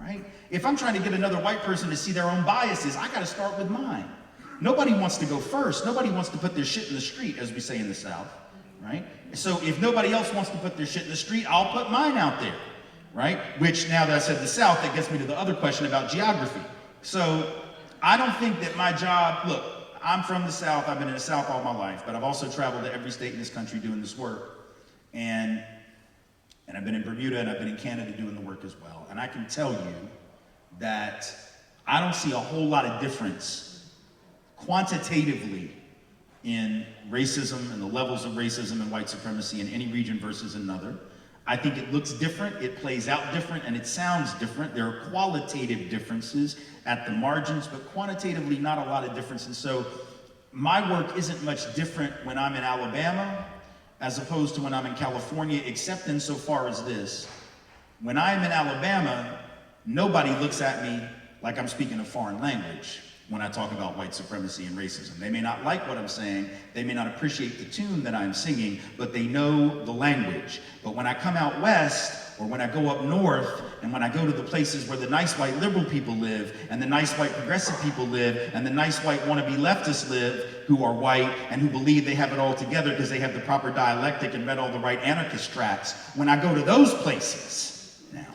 right? If I'm trying to get another white person to see their own biases, I gotta start with mine. Nobody wants to go first. Nobody wants to put their shit in the street, as we say in the South, right? So if nobody else wants to put their shit in the street, I'll put mine out there, right? Which, now that I said the South, that gets me to the other question about geography. So I don't think that my job, look, I'm from the South, I've been in the South all my life, but I've also traveled to every state in this country doing this work. And And I've been in Bermuda and I've been in Canada doing the work as well. And I can tell you that I don't see a whole lot of difference quantitatively in racism and the levels of racism and white supremacy in any region versus another. I think it looks different, it plays out different, and it sounds different. There are qualitative differences at the margins, but quantitatively not a lot of difference. And so my work isn't much different when I'm in Alabama as opposed to when I'm in California, except insofar as this. When I'm in Alabama, nobody looks at me like I'm speaking a foreign language when I talk about white supremacy and racism. They may not like what I'm saying, they may not appreciate the tune that I'm singing, but they know the language. But when I come out west, or when I go up north, and when I go to the places where the nice white liberal people live, and the nice white progressive people live, and the nice white wannabe leftists live, who are white and who believe they have it all together because they have the proper dialectic and read all the right anarchist tracts, when I go to those places, now,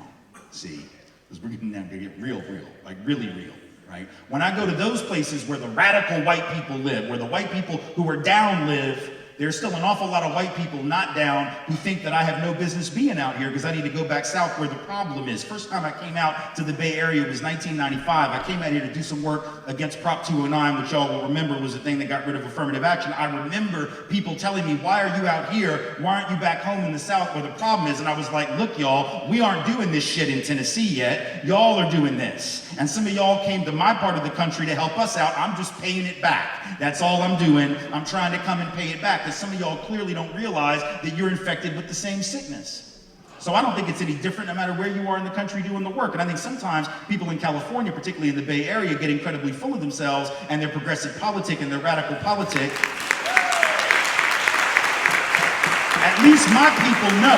see, because we're getting now to get real, like really real. Right? When I go to those places where the radical white people live, where the white people who are down live, there's still an awful lot of white people not down who think that I have no business being out here because I need to go back south where the problem is. First time I came out to the Bay Area was 1995. I came out here to do some work against Prop 209, which y'all will remember was the thing that got rid of affirmative action. I remember people telling me, why are you out here? Why aren't you back home in the South where the problem is? And I was like, look, y'all, we aren't doing this shit in Tennessee yet. Y'all are doing this. And some of y'all came to my part of the country to help us out. I'm just paying it back. That's all I'm doing. I'm trying to come and pay it back. Because some of y'all clearly don't realize that you're infected with the same sickness. So I don't think it's any different no matter where you are in the country doing the work. And I think sometimes people in California, particularly in the Bay Area, get incredibly full of themselves and their progressive politic and their radical politic. At least my people know.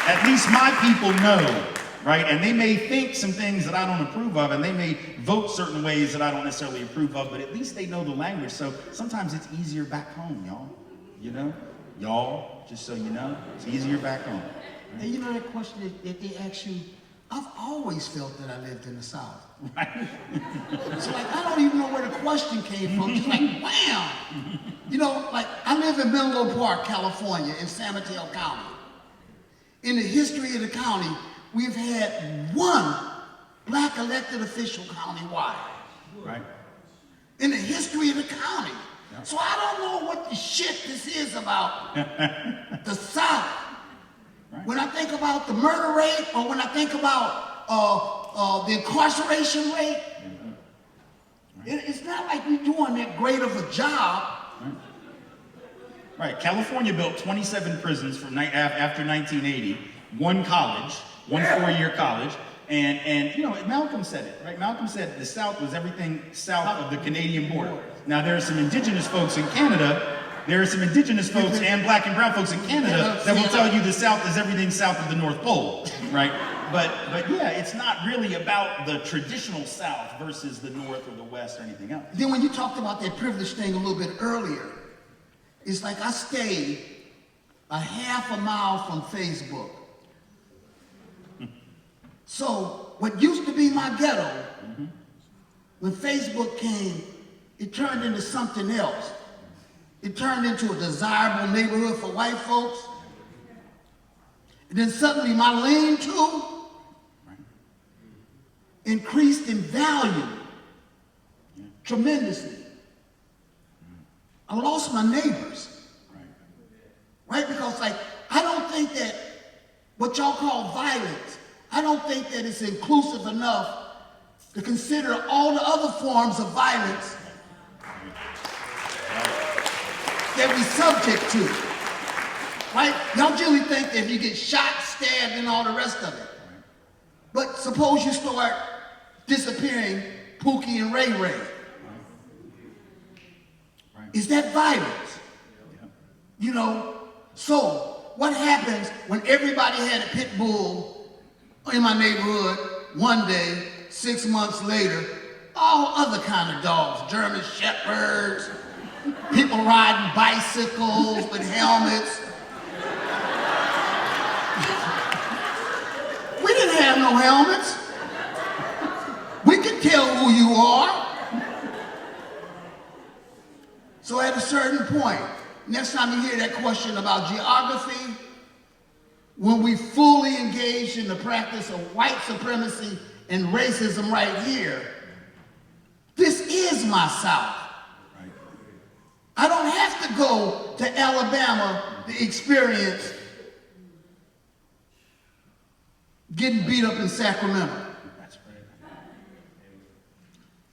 At least my people know. Right? And they may think some things that I don't approve of, and they may vote certain ways that I don't necessarily approve of, but at least they know the language. So sometimes it's easier back home, y'all. You know? Y'all, just so you know, it's easier back home. Right? And you know that question that they ask you, I've always felt that I lived in the South. Right? It's like, I don't even know where the question came from. Just like, wham! You know, like, I live in Menlo Park, California, in San Mateo County. In the history of the county, we've had one black elected official countywide. Right. In the history of the county. Yeah. So I don't know what the shit this is about the South. Right. When I think about the murder rate, or when I think about the incarceration rate, it's not like we're doing that great of a job. Right. California built 27 prisons from after 1980, one college, one four-year college, and you know, Malcolm said it, right? Malcolm said the South was everything south of the Canadian border. Now, there are some indigenous folks in Canada, there are some indigenous folks and black and brown folks in Canada that will tell you the South is everything south of the North Pole, right? But yeah, it's not really about the traditional South versus the North or the West or anything else. Then when you talked about that privilege thing a little bit earlier, it's like I stayed a half a mile from Facebook. So what used to be my ghetto, when Facebook came, it turned into something else. It turned into a desirable neighborhood for white folks. And then suddenly my lean-to increased in value tremendously. I lost my neighbors. Right? Because like, I don't think that what y'all call violence, I don't think that it's inclusive enough to consider all the other forms of violence that we're subject to. Right? Y'all generally think that if you get shot, stabbed, and all the rest of it. But suppose you start disappearing Pookie and Ray Ray. Is that violence? You know? So, what happens when everybody had a pit bull in my neighborhood one day, 6 months later, all other kind of dogs, German shepherds, people riding bicycles with helmets. We didn't have no helmets. We could tell who you are. So at a certain point, next time you hear that question about geography, when we fully engage in the practice of white supremacy and racism right here, this is my South. Right. I don't have to go to Alabama to experience getting beat up in Sacramento, That's right.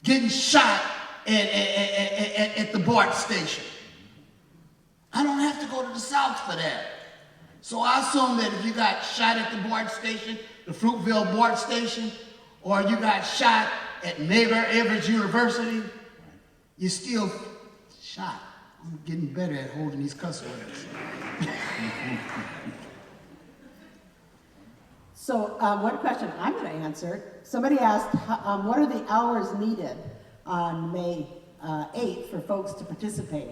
getting shot at the BART station. I don't have to go to the South for that. So I assume that if you got shot at the BART station, the Fruitville BART station, or you got shot at Medgar Evers University, you're still shot. I'm getting better at holding these cuss words. So one question I'm going to answer. Somebody asked, what are the hours needed on May 8th for folks to participate?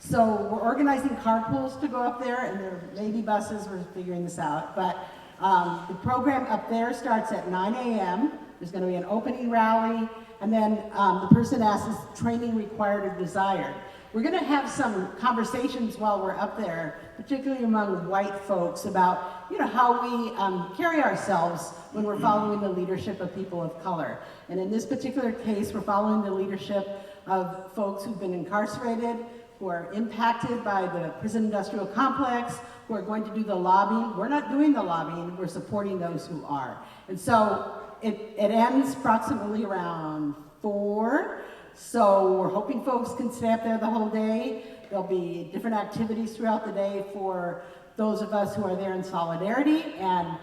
So we're organizing carpools to go up there, and there may be buses. We're figuring this out. But the program up there starts at 9 a.m. There's going to be an opening rally, and then the person asks, is training required or desired? We're going to have some conversations while we're up there, particularly among white folks, about how we carry ourselves when we're following the leadership of people of color. And in this particular case, we're following the leadership of folks who've been incarcerated, who are impacted by the prison industrial complex, who are going to do the lobbying. We're not doing the lobbying, we're supporting those who are. And so it ends approximately around 4. So we're hoping folks can stay up there the whole day. There'll be different activities throughout the day for those of us who are there in solidarity. And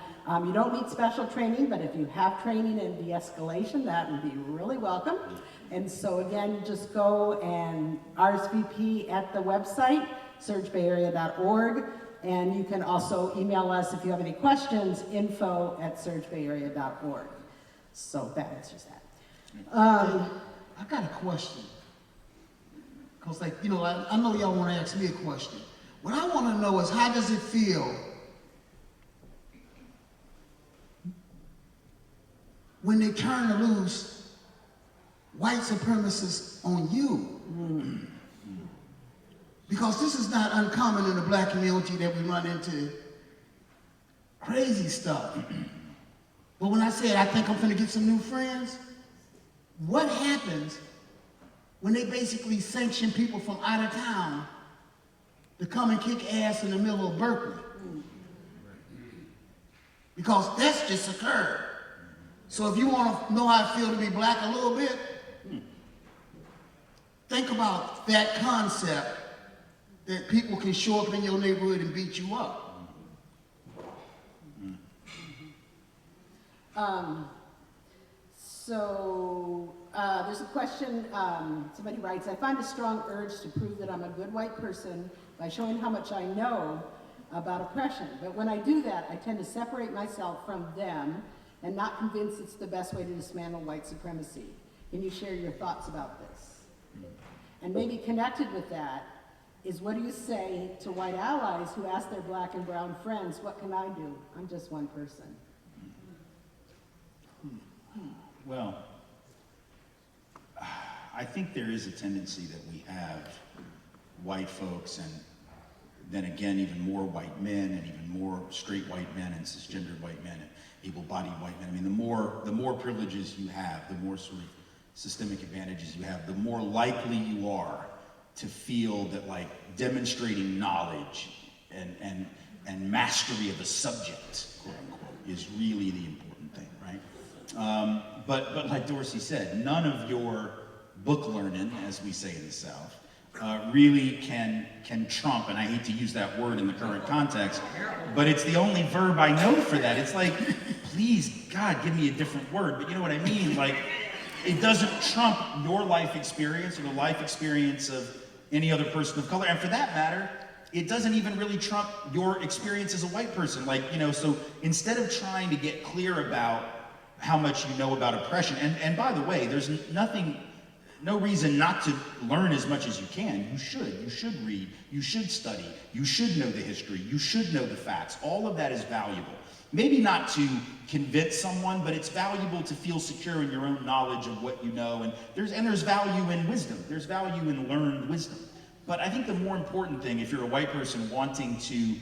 you don't need special training, but if you have training in de-escalation, that would be really welcome. And so again, just go and RSVP at the website, surjbayarea.org. And you can also email us if you have any questions, info@surjbayarea.org. So that answers that. I got a question. Because, I know y'all want to ask me a question. What I want to know is, how does it feel when they turn loose white supremacists on you? Because this is not uncommon in the black community that we run into crazy stuff. But when I said I think I'm finna get some new friends, what happens when they basically sanction people from out of town to come and kick ass in the middle of Berkeley? Because that's just occurred. So if you want to know how it feels to be black a little bit, think about that concept that people can show up in your neighborhood and beat you up. There's a question, somebody writes, I find a strong urge to prove that I'm a good white person by showing how much I know about oppression. But when I do that, I tend to separate myself from them and not convinced it's the best way to dismantle white supremacy. Can you share your thoughts about this? And maybe connected with that is, what do you say to white allies who ask their black and brown friends, what can I do? I'm just one person. Well, I think there is a tendency that we have white folks, and then again even more white men, and even more straight white men and cisgendered white men and able-bodied white men. I mean, the more privileges you have, the more sort of systemic advantages you have, the more likely you are to feel that, like, demonstrating knowledge and mastery of a subject, quote unquote, is really the important thing, right? But like Dorsey said, none of your book learning, as we say in the South, really can trump, and I hate to use that word in the current context, but it's the only verb I know for that. It's like, please, God, give me a different word, but you know what I mean? Like, it doesn't trump your life experience or the life experience of any other person of color, and for that matter, it doesn't even really trump your experience as a white person. Like, so instead of trying to get clear about how much you know about oppression, and by the way, there's no reason not to learn as much as you can. You should read, you should study, you should know the history, you should know the facts. All of that is valuable. Maybe not to convince someone, but it's valuable to feel secure in your own knowledge of what you know, and there's value in wisdom. There's value in learned wisdom. But I think the more important thing, if you're a white person wanting to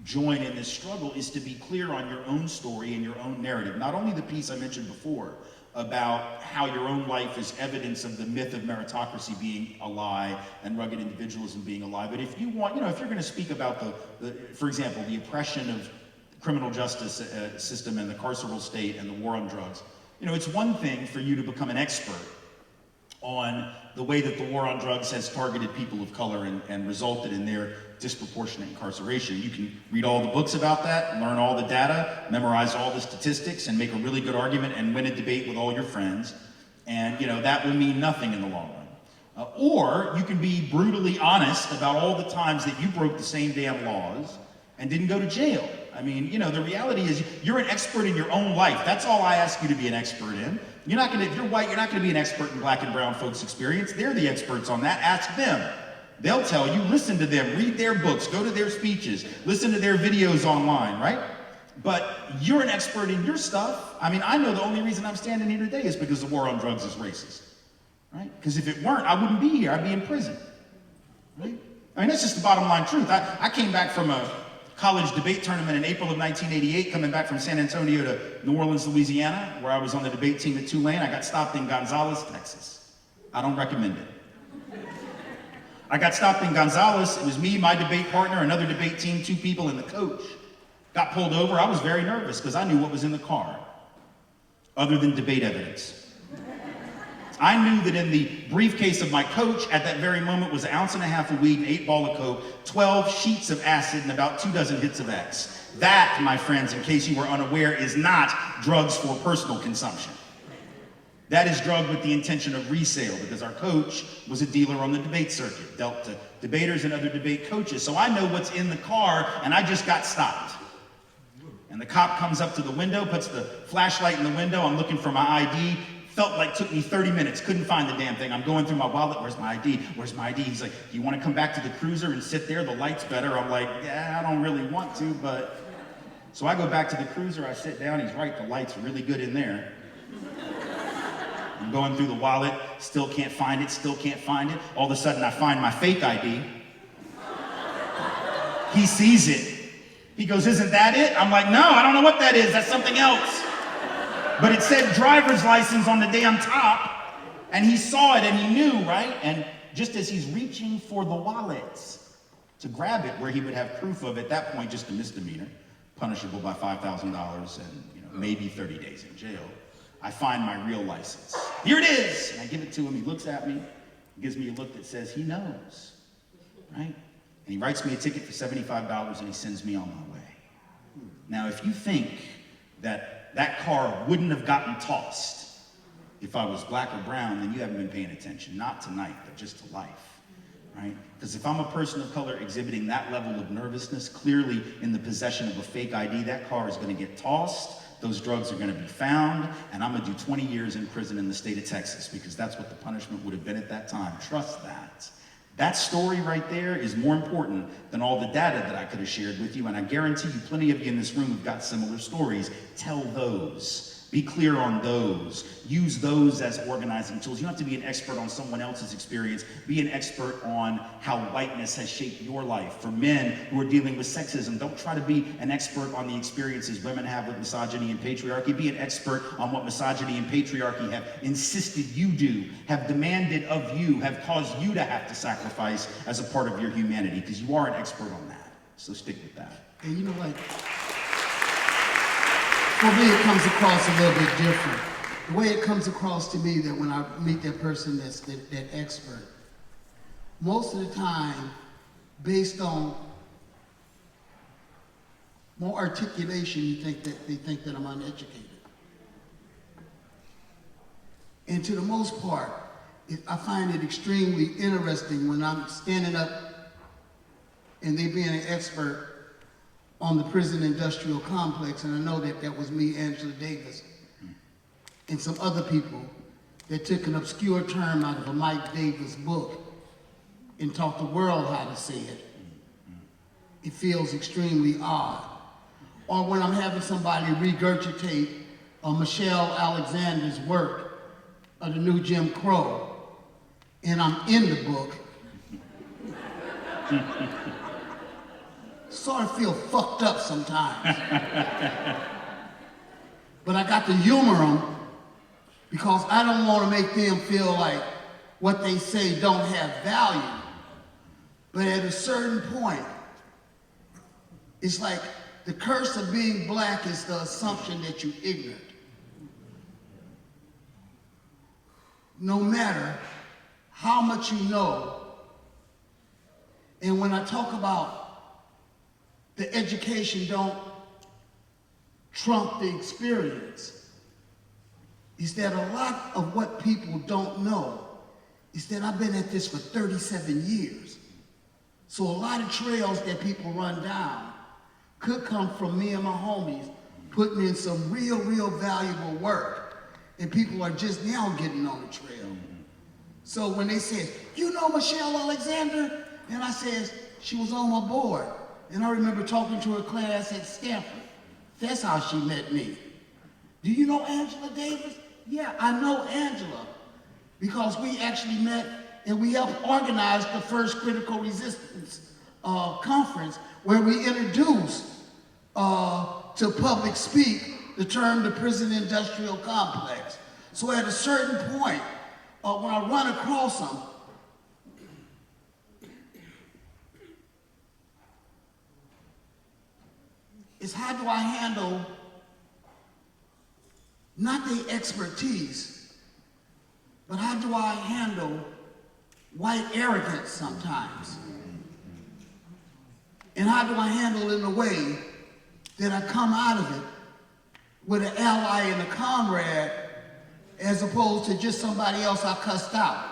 join in this struggle is to be clear on your own story and your own narrative. Not only the piece I mentioned before about how your own life is evidence of the myth of meritocracy being a lie and rugged individualism being a lie, but if you want, if you're going to speak about for example, the oppression of criminal justice system and the carceral state and the war on drugs, it's one thing for you to become an expert on the way that the war on drugs has targeted people of color and resulted in their disproportionate incarceration. You can read all the books about that, learn all the data, memorize all the statistics, and make a really good argument and win a debate with all your friends. And that will mean nothing in the long run. Or you can be brutally honest about all the times that you broke the same damn laws and didn't go to jail. I mean, the reality is you're an expert in your own life. That's all I ask you to be an expert in. If you're white, you're not gonna be an expert in black and brown folks' experience. They're the experts on that. Ask them. They'll tell you, listen to them, read their books, go to their speeches, listen to their videos online, right? But you're an expert in your stuff. I mean, I know the only reason I'm standing here today is because the war on drugs is racist, right? Because if it weren't, I wouldn't be here. I'd be in prison, right? I mean, that's just the bottom line truth. I came back from a college debate tournament in April of 1988, coming back from San Antonio to New Orleans, Louisiana, where I was on the debate team at Tulane. I got stopped in Gonzales, Texas. I don't recommend it. I got stopped in Gonzales. It was me, my debate partner, another debate team, 2 people, and the coach. Got pulled over. I was very nervous because I knew what was in the car, other than debate evidence. I knew that in the briefcase of my coach at that very moment was 1.5 ounces of weed, an 8-ball of coke, 12 sheets of acid, and about 24 hits of X. That, my friends, in case you were unaware, is not drugs for personal consumption. That is drug with the intention of resale, because our coach was a dealer on the debate circuit, dealt to debaters and other debate coaches. So I know what's in the car, and I just got stopped. And the cop comes up to the window, puts the flashlight in the window. I'm looking for my ID. Felt like took me 30 minutes, couldn't find the damn thing. I'm going through my wallet, where's my ID? Where's my ID? He's like, do you want to come back to the cruiser and sit there? The light's better. I'm like, yeah, I don't really want to, but. So I go back to the cruiser, I sit down, he's right, the light's really good in there. I'm going through the wallet, still can't find it. All of a sudden I find my fake ID. He sees it. He goes, isn't that it? I'm like, no, I don't know what that is, that's something else. But it said driver's license on the damn top, and he saw it and he knew, right? And just as he's reaching for the wallet to grab it, where he would have proof of, at that point, just a misdemeanor, punishable by $5,000 and maybe 30 days in jail, I find my real license. Here it is! And I give it to him, he looks at me, gives me a look that says he knows, right? And he writes me a ticket for $75 and he sends me on my way. Now, if you think that car wouldn't have gotten tossed if I was black or brown, then you haven't been paying attention. Not tonight, but just to life, right? Because if I'm a person of color exhibiting that level of nervousness, clearly in the possession of a fake ID, that car is going to get tossed, those drugs are going to be found, and I'm going to do 20 years in prison in the state of Texas, because that's what the punishment would have been at that time. Trust that. That story right there is more important than all the data that I could have shared with you, and I guarantee you plenty of you in this room have got similar stories. Tell those. Be clear on those. Use those as organizing tools. You don't have to be an expert on someone else's experience. Be an expert on how whiteness has shaped your life. For men who are dealing with sexism, don't try to be an expert on the experiences women have with misogyny and patriarchy. Be an expert on what misogyny and patriarchy have insisted you do, have demanded of you, have caused you to have to sacrifice as a part of your humanity, because you are an expert on that. So stick with that. And you know, like, for me, it comes across a little bit different. The way it comes across to me, that when I meet that person that's that expert, most of the time, based on more articulation, they think that I'm uneducated. And to the most part, I find it extremely interesting when I'm standing up and they being an expert on the prison industrial complex, and I know that that was me, Angela Davis, and some other people that took an obscure term out of a Mike Davis book and taught the world how to say it. It feels extremely odd. Or when I'm having somebody regurgitate Michelle Alexander's work of the new Jim Crow, and I'm in the book, sort of feel fucked up sometimes. But I got to humor them because I don't want to make them feel like what they say don't have value. But at a certain point, it's like the curse of being black is the assumption that you're ignorant. No matter how much you know, and when I talk about the education don't trump the experience, is that a lot of what people don't know is that I've been at this for 37 years. So a lot of trails that people run down could come from me and my homies putting in some real valuable work. And people are just now getting on the trail. So when they said, you know Michelle Alexander? And I said, she was on my board. And I remember talking to her class at Stanford. That's how she met me. Do you know Angela Davis? Yeah, I know Angela. Because we actually met and we helped organize the first critical resistance conference where we introduced to public speak the term the prison industrial complex. So at a certain point, when I run across them, is how do I handle not the expertise, but how do I handle white arrogance sometimes? And how do I handle it in a way that I come out of it with an ally and a comrade as opposed to just somebody else I cussed out?